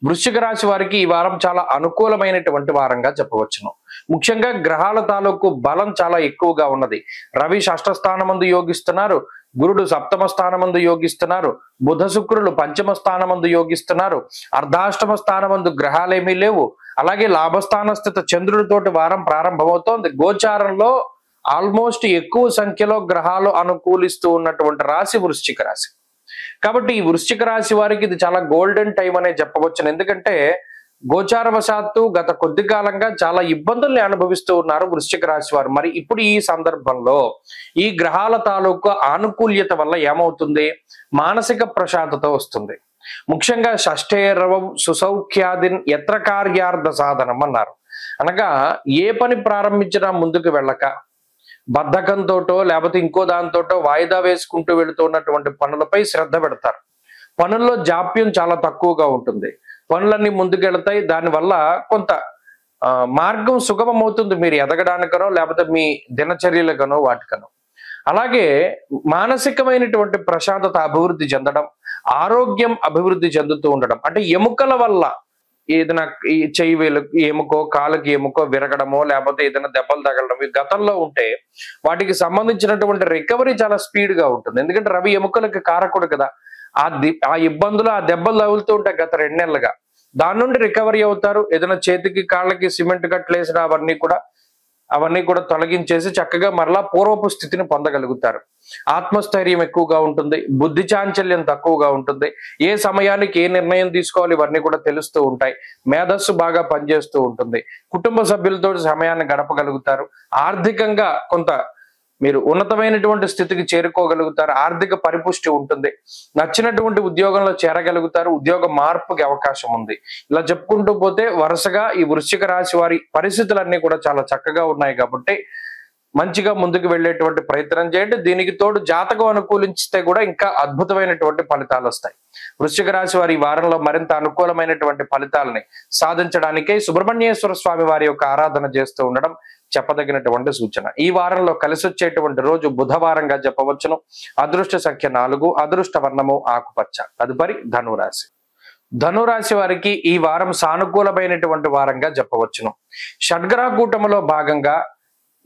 వృశ్చిక రాశి వారికి ఈ వారం చాలా అనుకూలమైనటువంటి వారంగా చెప్పవచ్చును. ముఖ్యంగా గ్రహాల తాలూకు బలం చాలా ఎక్కువగా ఉన్నది. రవి షష్ఠ స్థానమందు యోగిస్తున్నారు, గురుడు సప్తమ స్థానమందు యోగిస్తున్నారు, బుధ శుక్రులు పంచమ స్థానమందు యోగిస్తున్నారు, అర్ధాష్టమ స్థానమందు గ్రహాలేమీ లేవు. అలాగే లాభస్థాన స్థిత చంద్రుడితోటి వారం ప్రారంభమవుతోంది. గోచారంలో ఆల్మోస్ట్ ఎక్కువ సంఖ్యలో గ్రహాలు అనుకూలిస్తూ ఉన్నటువంటి రాశి వృశ్చిక రాశి. కాబట్టి ఈ వృశ్చిక రాశి వారికి ఇది చాలా గోల్డెన్ టైం అనే చెప్పవచ్చును. ఎందుకంటే గోచారవశాత్తు గత కొద్ది కాలంగా చాలా ఇబ్బందుల్ని అనుభవిస్తూ ఉన్నారు వృశ్చిక రాశి వారు. మరి ఇప్పుడు ఈ సందర్భంలో ఈ గ్రహాల తాలూకు ఆనుకూల్యత వల్ల ఏమవుతుంది? మానసిక ప్రశాంతత వస్తుంది. ముఖ్యంగా షష్ఠేరవం సుసౌఖ్యాదిన్ యత్ర కార్యార్థ సాధనం అన్నారు. అనగా ఏ పని ప్రారంభించినా ముందుకు వెళ్ళక బద్ధకంతోటో లేకపోతే ఇంకో దాంతోటో వాయిదా వేసుకుంటూ వెళుతున్నటువంటి పనులపై శ్రద్ధ పెడతారు. పనుల్లో జాప్యం చాలా తక్కువగా ఉంటుంది. పనులన్నీ ముందుకెళ్తాయి. దానివల్ల కొంత మార్గం సుగమం అవుతుంది మీరు ఎదగడానికనో లేకపోతే మీ దినచర్యలకనో వాటికనో. అలాగే మానసికమైనటువంటి ప్రశాంతత అభివృద్ధి చెందడం, ఆరోగ్యం అభివృద్ధి చెందుతూ ఉండడం. అంటే ఎముకల వల్ల ఏదైనా ఈ చెయ్యి వేలుకి ఎముకో కాలుకి ఎముకో విరగడమో లేకపోతే ఏదైనా దెబ్బలు తగలడం ఈ గతంలో ఉంటే వాటికి సంబంధించినటువంటి రికవరీ చాలా స్పీడ్ గా ఉంటుంది. ఎందుకంటే రవి ఎముకలకి కారకుడు కదా. ఆ ఇబ్బందులు ఆ దెబ్బలు తగులుతూ ఉంటాయి గత 2 నెలలుగా. దాని నుండి రికవరీ అవుతారు. ఏదైనా చేతికి కాళ్ళకి సిమెంట్ కట్లేసిన అవన్నీ కూడా తొలగించేసి చక్కగా మరలా పూర్వపు స్థితిని పొందగలుగుతారు. ఆత్మస్థైర్యం ఎక్కువగా ఉంటుంది, బుద్ధి చాంచల్యం తక్కువగా ఉంటుంది. ఏ సమయానికి ఏ నిర్ణయం తీసుకోవాలి ఇవన్నీ కూడా తెలుస్తూ ఉంటాయి. మేధస్సు బాగా పనిచేస్తూ ఉంటుంది. కుటుంబ సభ్యులతో సమయాన్ని గడపగలుగుతారు. ఆర్థికంగా కొంత మీరు ఉన్నతమైనటువంటి స్థితికి చేరుకోగలుగుతారు, ఆర్థిక పరిపుష్టి ఉంటుంది, నచ్చినటువంటి ఉద్యోగంలో చేరగలుగుతారు, ఉద్యోగ మార్పుకి అవకాశం ఉంది. ఇలా చెప్పుకుంటూ పోతే వరుసగా ఈ వృశ్చిక రాశి వారి పరిస్థితులన్నీ కూడా చాలా చక్కగా ఉన్నాయి కాబట్టి మంచిగా ముందుకు వెళ్ళేటువంటి ప్రయత్నం చేయండి. దీనికి తోడు జాతకం అనుకూలించితే కూడా ఇంకా అద్భుతమైనటువంటి ఫలితాలు వస్తాయి. వృశ్చిక రాశి వారి ఈ వారంలో మరింత అనుకూలమైనటువంటి ఫలితాలని సాధించడానికే సుబ్రహ్మణ్యేశ్వర స్వామి వారి యొక్క ఆరాధన చేస్తూ ఉండడం చెప్పదగినటువంటి సూచన. ఈ వారంలో కలిసి వచ్చేటువంటి రోజు బుధవారంగా చెప్పవచ్చును. అదృష్ట సంఖ్య 4, అదృష్ట వర్ణము ఆకుపచ్చ. తదుపరి ధనురాశి. ధనురాశి వారికి ఈ వారం సానుకూలమైనటువంటి వారంగా చెప్పవచ్చును. షడ్గ్రహ కూటమిలో భాగంగా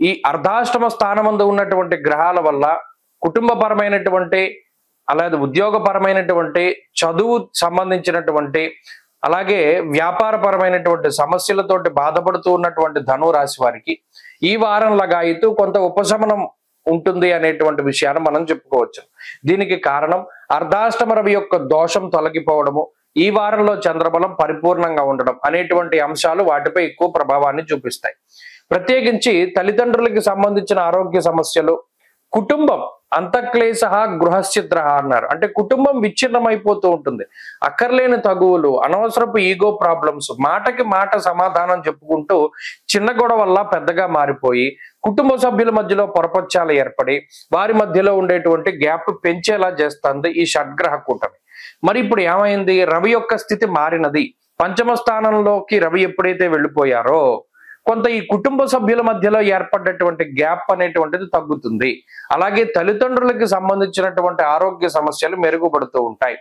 ఈ అర్ధాష్టమ స్థానమందు ఉన్నటువంటి గ్రహాల వల్ల కుటుంబపరమైనటువంటి, అలాగే ఉద్యోగపరమైనటువంటి, చదువు సంబంధించినటువంటి, అలాగే వ్యాపారపరమైనటువంటి సమస్యలతోటి బాధపడుతూ ఉన్నటువంటి ధనురాశి వారికి ఈ వారం లగాయితూ కొంత ఉపశమనం ఉంటుంది అనేటువంటి విషయాన్ని మనం చెప్పుకోవచ్చు. దీనికి కారణం అర్ధాష్టమ రవి యొక్క దోషం తొలగిపోవడము, ఈ వారంలో చంద్రబలం పరిపూర్ణంగా ఉండడం అనేటువంటి అంశాలు వాటిపై ఎక్కువ ప్రభావాన్ని చూపిస్తాయి. ప్రత్యేకించి తల్లిదండ్రులకి సంబంధించిన ఆరోగ్య సమస్యలు, కుటుంబం అంతఃక్లేశ గృహశ్చిద్ర అన్నారు. అంటే కుటుంబం విచ్ఛిన్నమైపోతూ ఉంటుంది. అక్కర్లేని తగువులు, అనవసరపు ఈగో ప్రాబ్లమ్స్, మాటకి మాట సమాధానం చెప్పుకుంటూ చిన్న గొడవ వల్ల పెద్దగా మారిపోయి కుటుంబ సభ్యుల మధ్యలో పొరపచ్చాలు ఏర్పడి వారి మధ్యలో ఉండేటువంటి గ్యాప్ పెంచేలా చేస్తుంది ఈ షడ్గ్రహ కూటమి. మరి ఇప్పుడు ఏమైంది? రవి యొక్క స్థితి మారినది. పంచమ స్థానంలోకి రవి ఎప్పుడైతే వెళ్ళిపోయారో కొంత ఈ కుటుంబ సభ్యుల మధ్యలో ఏర్పడ్డటువంటి గ్యాప్ అనేటువంటిది తగ్గుతుంది. అలాగే తల్లిదండ్రులకి సంబంధించినటువంటి ఆరోగ్య సమస్యలు మెరుగుపడుతూ ఉంటాయి.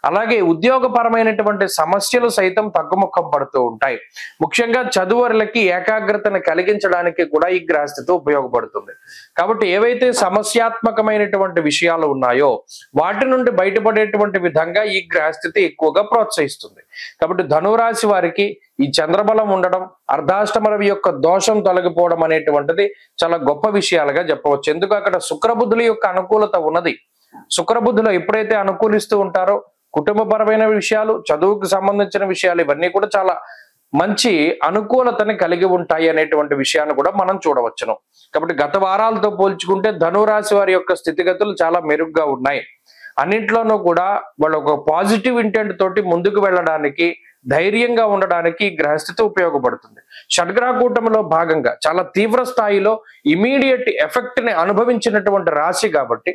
అలాగే ఉద్యోగపరమైనటువంటి సమస్యలు సైతం తగ్గుముఖం పడుతూ ఉంటాయి. ముఖ్యంగా చదువులకి ఏకాగ్రతను కలిగించడానికి కూడా ఈ గ్రహస్థితి ఉపయోగపడుతుంది. కాబట్టి ఏవైతే సమస్యాత్మకమైనటువంటి విషయాలు ఉన్నాయో వాటి నుండి బయటపడేటువంటి విధంగా ఈ గ్రహస్థితి ఎక్కువగా ప్రోత్సహిస్తుంది. కాబట్టి ధనురాశి వారికి ఈ చంద్రబలం ఉండడం, అర్ధాష్టమ రవి యొక్క దోషం తొలగిపోవడం అనేటువంటిది చాలా గొప్ప విషయాలుగా చెప్పవచ్చు. ఎందుకు? అక్కడ శుక్రబుద్ధుల యొక్క అనుకూలత ఉన్నది. శుక్రబుద్ధులు ఎప్పుడైతే అనుకూలిస్తూ ఉంటారో కుటుంబపరమైన విషయాలు, చదువుకు సంబంధించిన విషయాలు ఇవన్నీ కూడా చాలా మంచి అనుకూలతని కలిగి ఉంటాయి అనేటువంటి విషయాన్ని కూడా మనం చూడవచ్చును. కాబట్టి గత వారాలతో పోల్చుకుంటే ధనురాశి వారి యొక్క స్థితిగతులు చాలా మెరుగ్గా ఉన్నాయి. అన్నింట్లోనూ కూడా వాళ్ళు ఒక పాజిటివ్ ఇంటెంట్ తోటి ముందుకు వెళ్ళడానికి, ధైర్యంగా ఉండడానికి గ్రహస్థితి ఉపయోగపడుతుంది. షడ్గ్రహ కూటమిలో భాగంగా చాలా తీవ్ర స్థాయిలో ఇమీడియట్ ఎఫెక్ట్ ని అనుభవించినటువంటి రాశి కాబట్టి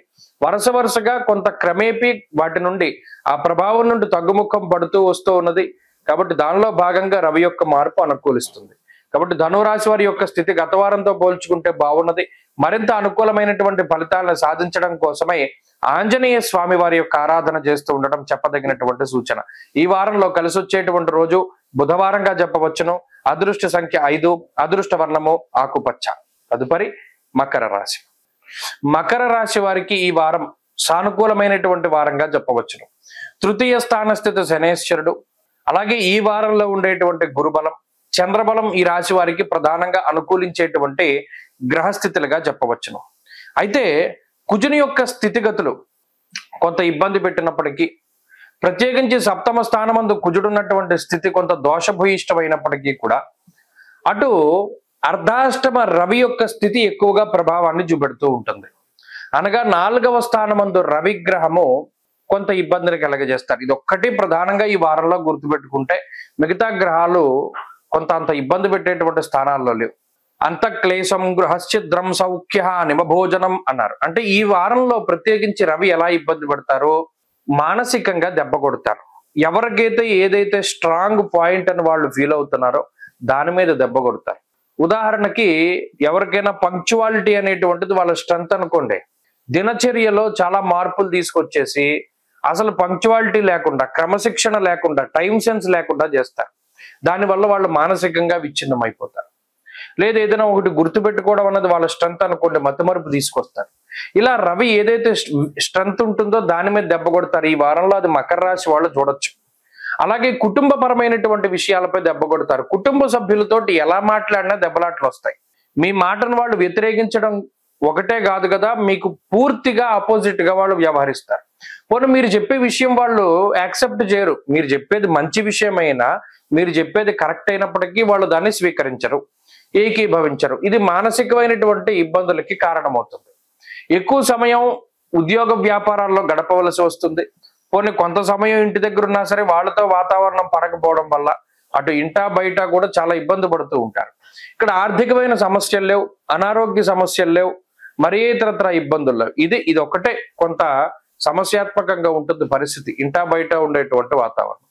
వరుసగా కొంత క్రమేపీ వాటి నుండి, ఆ ప్రభావం నుండి తగ్గుముఖం పడుతూ వస్తూ ఉన్నది. కాబట్టి దానిలో భాగంగా రవి యొక్క మార్పు అనుకూలిస్తుంది. కాబట్టి ధనురాశి వారి యొక్క స్థితి గత వారంతో పోల్చుకుంటే బాగున్నది. మరింత అనుకూలమైనటువంటి ఫలితాలను సాధించడం కోసమై ఆంజనేయ స్వామి వారి యొక్క ఆరాధన చేస్తూ ఉండడం చెప్పదగినటువంటి సూచన. ఈ వారంలో కలిసి వచ్చేటువంటి రోజు బుధవారంగా చెప్పవచ్చును. అదృష్ట సంఖ్య 5, అదృష్ట వర్ణము ఆకుపచ్చ. తదుపరి మకర రాశి. మకర రాశి వారికి ఈ వారం సానుకూలమైనటువంటి వారంగా చెప్పవచ్చును. తృతీయ స్థాన స్థితి శనేశ్వరుడు, అలాగే ఈ వారంలో ఉండేటువంటి గురుబలం, చంద్రబలం ఈ రాశి వారికి ప్రధానంగా అనుకూలించేటువంటి గ్రహస్థితులుగా చెప్పవచ్చును. అయితే కుజుని యొక్క స్థితిగతులు కొంత ఇబ్బంది పెట్టినప్పటికీ, ప్రత్యేకించి సప్తమ స్థానమందు కుజుడున్నటువంటి స్థితి కొంత దోషభూయిష్టమైనప్పటికీ కూడా అటు అర్ధాష్టమ రవి యొక్క స్థితి ఎక్కువగా ప్రభావాన్ని చూపెడుతూ ఉంటుంది. అనగా 4వ స్థానమందు రవి గ్రహము కొంత ఇబ్బందిని కలగజేస్తారు. ఇది ఒక్కటి ప్రధానంగా ఈ వారంలో గుర్తుపెట్టుకుంటే మిగతా గ్రహాలు కొంత అంత ఇబ్బంది పెట్టేటువంటి స్థానాల్లో లేవు. అంతఃక్లేశం గృహశ్చిద్రం సౌఖ్య నిమభోజనం అన్నారు. అంటే ఈ వారంలో ప్రత్యేకించి రవి ఎలా ఇబ్బంది పడతారో మానసికంగా దెబ్బ కొడతారు. ఎవరికైతే ఏదైతే స్ట్రాంగ్ పాయింట్ అని వాళ్ళు ఫీల్ అవుతున్నారో దాని మీద దెబ్బ కొడతారు. ఉదాహరణకి ఎవరికైనా పంక్చువాలిటీ అనేటువంటిది వాళ్ళ స్ట్రెంత్ అనుకోండి, దినచర్యలో చాలా మార్పులు తీసుకొచ్చేసి అసలు పంక్చువాలిటీ లేకుండా, క్రమశిక్షణ లేకుండా, టైం సెన్స్ లేకుండా చేస్తారు. దానివల్ల వాళ్ళు మానసికంగా విచ్ఛిన్నం అయిపోతారు. లేదా ఏదైనా ఒకటి గుర్తుపెట్టుకోవడం అన్నది వాళ్ళ స్ట్రెంత్ అనుకోండి, మతిమరుపు తీసుకొస్తారు. ఇలా రవి ఏదైతే స్ట్రెంత్ ఉంటుందో దాని మీద దెబ్బ కొడతారు. ఈ వారంలో అది మకర రాశి వాళ్ళు చూడొచ్చు. అలాగే కుటుంబపరమైనటువంటి విషయాలపై దెబ్బ కొడతారు. కుటుంబ సభ్యులతోటి ఎలా మాట్లాడినా దెబ్బలాట్లు వస్తాయి. మీ మాటను వాళ్ళు వ్యతిరేకించడం ఒకటే కాదు కదా, మీకు పూర్తిగా ఆపోజిట్ గా వాళ్ళు వ్యవహరిస్తారు. పోనీ మీరు చెప్పే విషయం వాళ్ళు యాక్సెప్ట్ చేయరు. మీరు చెప్పేది మంచి విషయమైనా, మీరు చెప్పేది కరెక్ట్ అయినప్పటికీ వాళ్ళు దాన్ని స్వీకరించరు, ఏకీభవించరు. ఇది మానసికమైనటువంటి ఇబ్బందులకి కారణమవుతుంది. ఎక్కువ సమయం ఉద్యోగ వ్యాపారాల్లో గడపవలసి వస్తుంది. కొన్ని కొంత సమయం ఇంటి దగ్గర ఉన్నా సరే వాళ్ళతో వాతావరణం పడకపోవడం వల్ల అటు ఇంటా బయట కూడా చాలా ఇబ్బంది పడుతూ ఉంటారు. ఇక్కడ ఆర్థికమైన సమస్యలు లేవు, అనారోగ్య సమస్యలు లేవు, మరే ఇతరత్ర ఇబ్బందులు లేవు. ఇది ఒకటే కొంత సమస్యాత్మకంగా ఉంటుంది పరిస్థితి ఇంటా బయట ఉండేటువంటి వాతావరణం.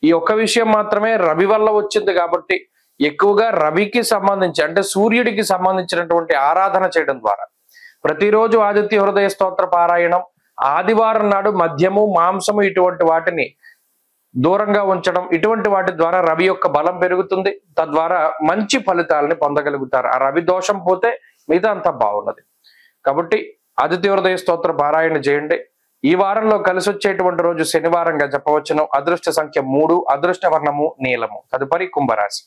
ఈ ఒక్క విషయం మాత్రమే రవి వల్ల వచ్చింది కాబట్టి ఎక్కువగా రవికి సంబంధించి అంటే సూర్యుడికి సంబంధించినటువంటి ఆరాధన చేయడం ద్వారా ప్రతిరోజు ఆదిత్య హృదయ స్తోత్ర పారాయణం, ఆదివారం నాడు మద్యము మాంసము ఇటువంటి వాటిని దూరంగా ఉంచడం, ఇటువంటి వాటి ద్వారా రవి యొక్క బలం పెరుగుతుంది. తద్వారా మంచి ఫలితాలని పొందగలుగుతారు. ఆ రవి దోషం పోతే మిగతా అంతా బాగున్నది. కాబట్టి ఆదిత్య హృదయ స్తోత్ర పారాయణ చేయండి. ఈ వారంలో కలిసి వచ్చేటువంటి రోజు శనివారంగా చెప్పవచ్చును. అదృష్ట సంఖ్య 3, అదృష్ట వర్ణము నీలము. తదుపరి కుంభరాశి.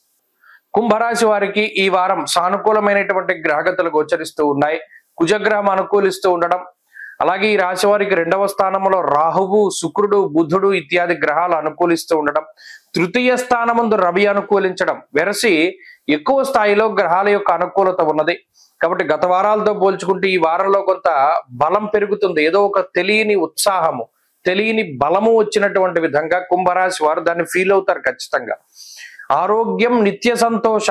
కుంభరాశి వారికి ఈ వారం సానుకూలమైనటువంటి గ్రహగతులు గోచరిస్తూ ఉన్నాయి. కుజగ్రహం అనుకూలిస్తూ ఉండడం, అలాగే ఈ రాశి వారికి 2వ స్థానంలో రాహువు, శుక్రుడు, బుధుడు ఇత్యాది గ్రహాలు అనుకూలిస్తూ ఉండడం, తృతీయ స్థానమందు రవి అనుకూలించడం, వెరసి ఎక్కువ స్థాయిలో గ్రహాల యొక్క అనుకూలత ఉన్నది. కాబట్టి గత వారాలతో పోల్చుకుంటే ఈ వారంలో కొంత బలం పెరుగుతుంది. ఏదో ఒక తెలియని ఉత్సాహము, తెలియని బలము వచ్చినటువంటి విధంగా కుంభరాశి వారు దాన్ని ఫీల్ అవుతారు ఖచ్చితంగా. ఆరోగ్యం నిత్య సంతోష.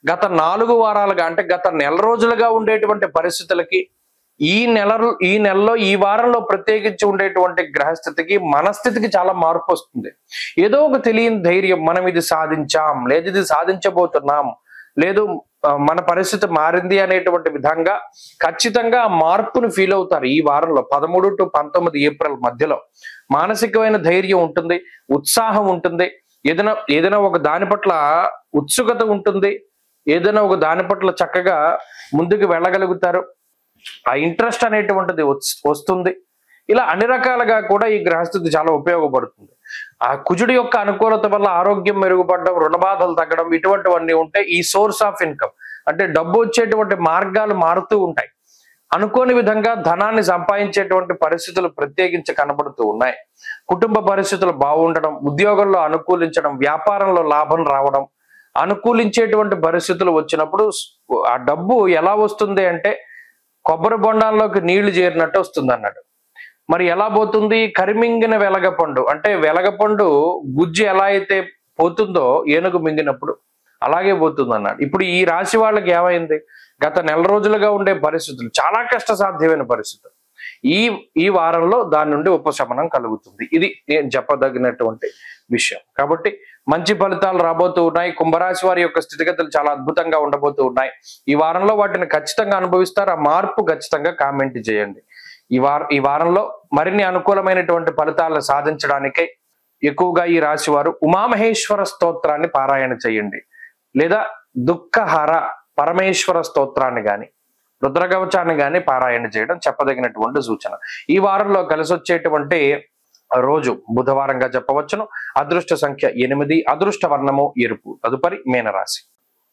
గత 4 వారాలుగా అంటే గత నెల రోజులుగా ఉండేటువంటి పరిస్థితులకి ఈ నెలలో ఈ వారంలో ప్రత్యేకించి ఉండేటువంటి గ్రహస్థితికి మనస్థితికి చాలా మార్పు వస్తుంది. ఏదో ఒక తెలియని ధైర్యం, మనం ఇది సాధించాం, లేదు ఇది సాధించబోతున్నాం, లేదు మన పరిస్థితి మారింది అనేటువంటి విధంగా ఖచ్చితంగా ఆ మార్పును ఫీల్ అవుతారు. ఈ వారంలో 13 to 19 ఏప్రిల్ మధ్యలో మానసికమైన ధైర్యం ఉంటుంది, ఉత్సాహం ఉంటుంది, ఏదైనా ఒక దాని పట్ల ఉత్సుకత ఉంటుంది, ఏదైనా ఒక దాని పట్ల చక్కగా ముందుకు వెళ్ళగలుగుతారు. ఆ ఇంట్రెస్ట్ అనేటువంటిది వస్తుంది. ఇలా అన్ని రకాలుగా కూడా ఈ గ్రహస్థితి చాలా ఉపయోగపడుతుంది. ఆ కుజుడి యొక్క అనుకూలత వల్ల ఆరోగ్యం మెరుగుపడడం, రుణ బాధలు తగ్గడం, ఇటువంటివన్నీ ఉంటాయి. ఈ సోర్స్ ఆఫ్ ఇన్కమ్ అంటే డబ్బు వచ్చేటువంటి మార్గాలు మారుతూ ఉంటాయి. అనుకోని విధంగా ధనాన్ని సంపాదించేటువంటి పరిస్థితులు ప్రత్యేకించి కనబడుతూ ఉన్నాయి. కుటుంబ పరిస్థితులు బాగుండడం, ఉద్యోగంలో అనుకూలించడం, వ్యాపారంలో లాభం రావడం, అనుకూలించేటువంటి పరిస్థితులు వచ్చినప్పుడు ఆ డబ్బు ఎలా వస్తుంది అంటే కొబ్బరి బొండాల్లోకి నీళ్లు చేరినట్టు వస్తుంది అన్నాడు. మరి ఎలా పోతుంది? కరిమింగిన వెలగపండు అంటే వెలగపండు గుజ్జు ఎలా అయితే పోతుందో ఏనుగు మింగినప్పుడు అలాగే పోతుంది అన్నాడు. ఇప్పుడు ఈ రాశి వాళ్ళకి ఏమైంది? గత నెల రోజులుగా ఉండే పరిస్థితులు చాలా కష్టసాధ్యమైన పరిస్థితులు ఈ వారంలో దాని నుండి ఉపశమనం కలుగుతుంది. ఇది నేను చెప్పదగినటువంటి విషయం. కాబట్టి మంచి ఫలితాలు రాబోతూ ఉన్నాయి. కుంభరాశి వారి యొక్క స్థితిగతులు చాలా అద్భుతంగా ఉండబోతూ ఉన్నాయి. ఈ వారంలో వాటిని ఖచ్చితంగా అనుభవిస్తారు. ఆ మార్పు ఖచ్చితంగా కామెంట్ చేయండి. ఈ వారంలో మరిన్ని అనుకూలమైనటువంటి ఫలితాలను సాధించడానికే ఎక్కువగా ఈ రాశి వారు ఉమామహేశ్వర స్తోత్రాన్ని పారాయణ చేయండి, లేదా దుఃఖహర పరమేశ్వర స్తోత్రాన్ని గాని రుద్రకవచాన్ని గాని పారాయణ చేయడం చెప్పదగినటువంటి సూచన. ఈ వారంలో కలిసి వచ్చేటువంటి రోజు బుధవారంగా చెప్పవచ్చును. అదృష్ట సంఖ్య 8, అదృష్ట వర్ణము ఎరుపు. తదుపరి మీనరాశి.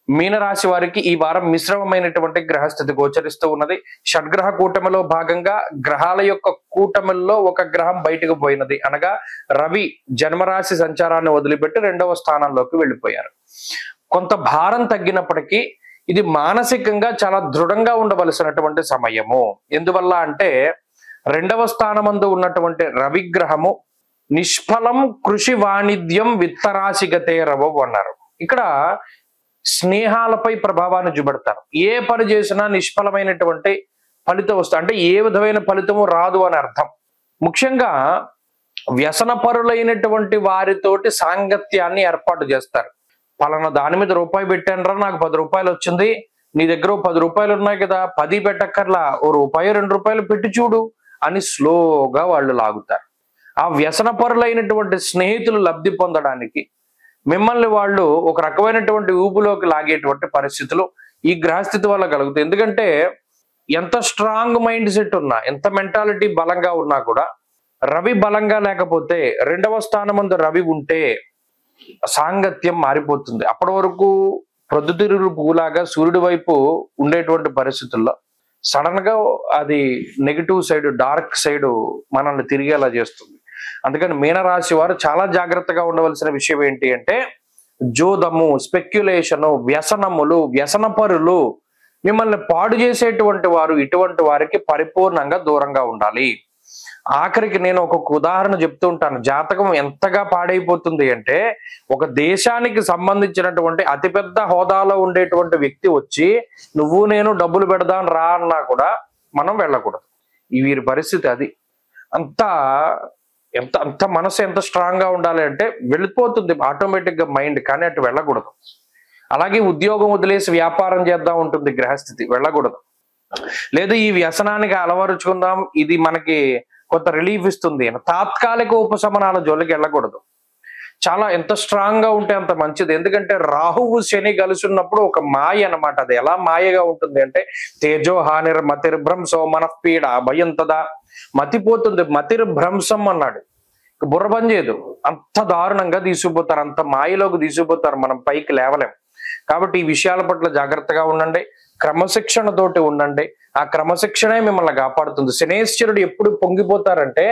మీనరాశి వారికి ఈ వారం మిశ్రమమైనటువంటి గ్రహస్థితి గోచరిస్తూ ఉన్నది. షడ్గ్రహ కూటమిలో భాగంగా గ్రహాల యొక్క కూటమిల్లో ఒక గ్రహం బయటకు పోయినది. అనగా రవి జన్మరాశి సంచారాన్ని వదిలిపెట్టి 2వ స్థానంలోకి వెళ్ళిపోయారు. కొంత భారం తగ్గినప్పటికీ ఇది మానసికంగా చాలా దృఢంగా ఉండవలసినటువంటి సమయము. ఎందువల్ల అంటే 2వ స్థానమందు ఉన్నటువంటి రవిగ్రహము నిష్ఫలం కృషి వాణిజ్యం విత్తరాశిగతే రవవు అన్నారు. ఇక్కడ స్నేహాలపై ప్రభావాన్ని చూపెడతారు. ఏ పని చేసినా నిష్ఫలమైనటువంటి ఫలితం వస్తుంది, అంటే ఏ విధమైన ఫలితము రాదు అని అర్థం. ముఖ్యంగా వ్యసనపరులైనటువంటి వారితోటి సాంగత్యాన్ని ఏర్పాటు చేస్తారు. పలానా దాని మీద రూపాయి పెట్టానరా, నాకు 10 రూపాయలు వచ్చింది, నీ దగ్గర 10 రూపాయలు ఉన్నాయి కదా, 10 పెట్టక్కర్లా, ఓ రూపాయి 2 రూపాయలు పెట్టి చూడు అని స్లోగా వాళ్ళు లాగుతారు. ఆ వ్యసనపరులైనటువంటి స్నేహితులు లబ్ధి పొందడానికి మిమ్మల్ని వాళ్ళు ఒక రకమైనటువంటి ఊపులోకి లాగేటువంటి పరిస్థితులు ఈ గ్రహస్థితి వల్ల కలుగుతాయి. ఎందుకంటే ఎంత స్ట్రాంగ్ మైండ్ సెట్ ఉన్నా, ఎంత మెంటాలిటీ బలంగా ఉన్నా కూడా రవి బలంగా లేకపోతే 2వ స్థానమందు రవి ఉంటే సాంగత్యం మారిపోతుంది. అప్పటి వరకు ప్రొద్దుతిరుగుడు పువ్వులాగా సూర్యుడి వైపు ఉండేటువంటి పరిస్థితుల్లో సడన్ గా అది నెగిటివ్ సైడ్, డార్క్ సైడ్ మనల్ని తిరిగేలా చేస్తుంది. అందుకని మీనరాశి వారు చాలా జాగ్రత్తగా ఉండవలసిన విషయం ఏంటి అంటే జోదము, స్పెక్యులేషను, వ్యసనములు, వ్యసనపరులు మిమ్మల్ని పాడు చేసేటువంటి వారు ఇటువంటి వారికి పరిపూర్ణంగా దూరంగా ఉండాలి. ఆఖరికి నేను ఒక్కొక్క ఉదాహరణ చెప్తూ ఉంటాను. జాతకం ఎంతగా పాడైపోతుంది అంటే, ఒక దేశానికి సంబంధించినటువంటి అతిపెద్ద హోదాలో ఉండేటువంటి వ్యక్తి వచ్చి నువ్వు నేను డబ్బులు పెడదాం రా అన్నా కూడా మనం వెళ్ళకూడదు. ఈ వీరి పరిస్థితి అది. అంత అంత మనసు ఎంత స్ట్రాంగ్ గా ఉండాలి అంటే వెళ్ళిపోతుంది ఆటోమేటిక్ గా మైండ్, కానీ అటు వెళ్ళకూడదు. అలాగే ఉద్యోగం వదిలేసి వ్యాపారం చేద్దాం ఉంటుంది గ్రహస్థితి, వెళ్ళకూడదు. లేదు ఈ వ్యసనానికి అలవరుచుకుందాం, ఇది మనకి కొంత రిలీఫ్ ఇస్తుంది, తాత్కాలిక ఉపశమనాల జోలికి వెళ్ళకూడదు. చాలా ఎంత స్ట్రాంగ్ గా ఉంటే అంత మంచిది. ఎందుకంటే రాహువు శని కలిసి ఉన్నప్పుడు ఒక మాయ అన్నమాట. అది ఎలా మాయగా ఉంటుంది అంటే, తేజో హానిర్ మతిర్భ్రంశో మనఃపీడ భయంతదా, మతిపోతుంది, మతిర్భ్రంశం అన్నాడు. బుర్ర పని చేయదు, అంత దారుణంగా తీసుకుపోతారు, అంత మాయలోకి తీసుకుపోతారు, మనం పైకి లేవలేం. కాబట్టి ఈ విషయాల పట్ల జాగ్రత్తగా ఉండండి, క్రమశిక్షణతోటి ఉండండి. ఆ క్రమశిక్షణే మిమ్మల్ని కాపాడుతుంది. శనేశ్వరుడు ఎప్పుడు పొంగిపోతారంటే,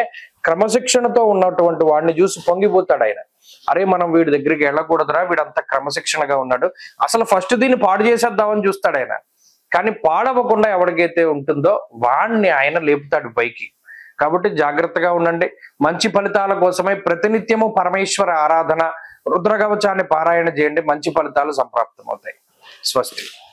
క్రమశిక్షణతో ఉన్నటువంటి వాడిని చూసి పొంగిపోతాడు ఆయన. అరే మనం వీడి దగ్గరికి వెళ్ళకూడదురా, వీడంత క్రమశిక్షణగా ఉన్నాడు, అసలు ఫస్ట్ దీన్ని పాడు చేసేద్దామని చూస్తాడు ఆయన. కానీ పాడవకుండా ఎవరికైతే ఉంటుందో వాడిని ఆయన లేపుతాడు పైకి. కాబట్టి జాగ్రత్తగా ఉండండి. మంచి ఫలితాల కోసమై ప్రతినిత్యము పరమేశ్వర ఆరాధన, రుద్రకవచాన్ని పారాయణ చేయండి. మంచి ఫలితాలు సంప్రాప్తమవుతాయి. స్వస్తి.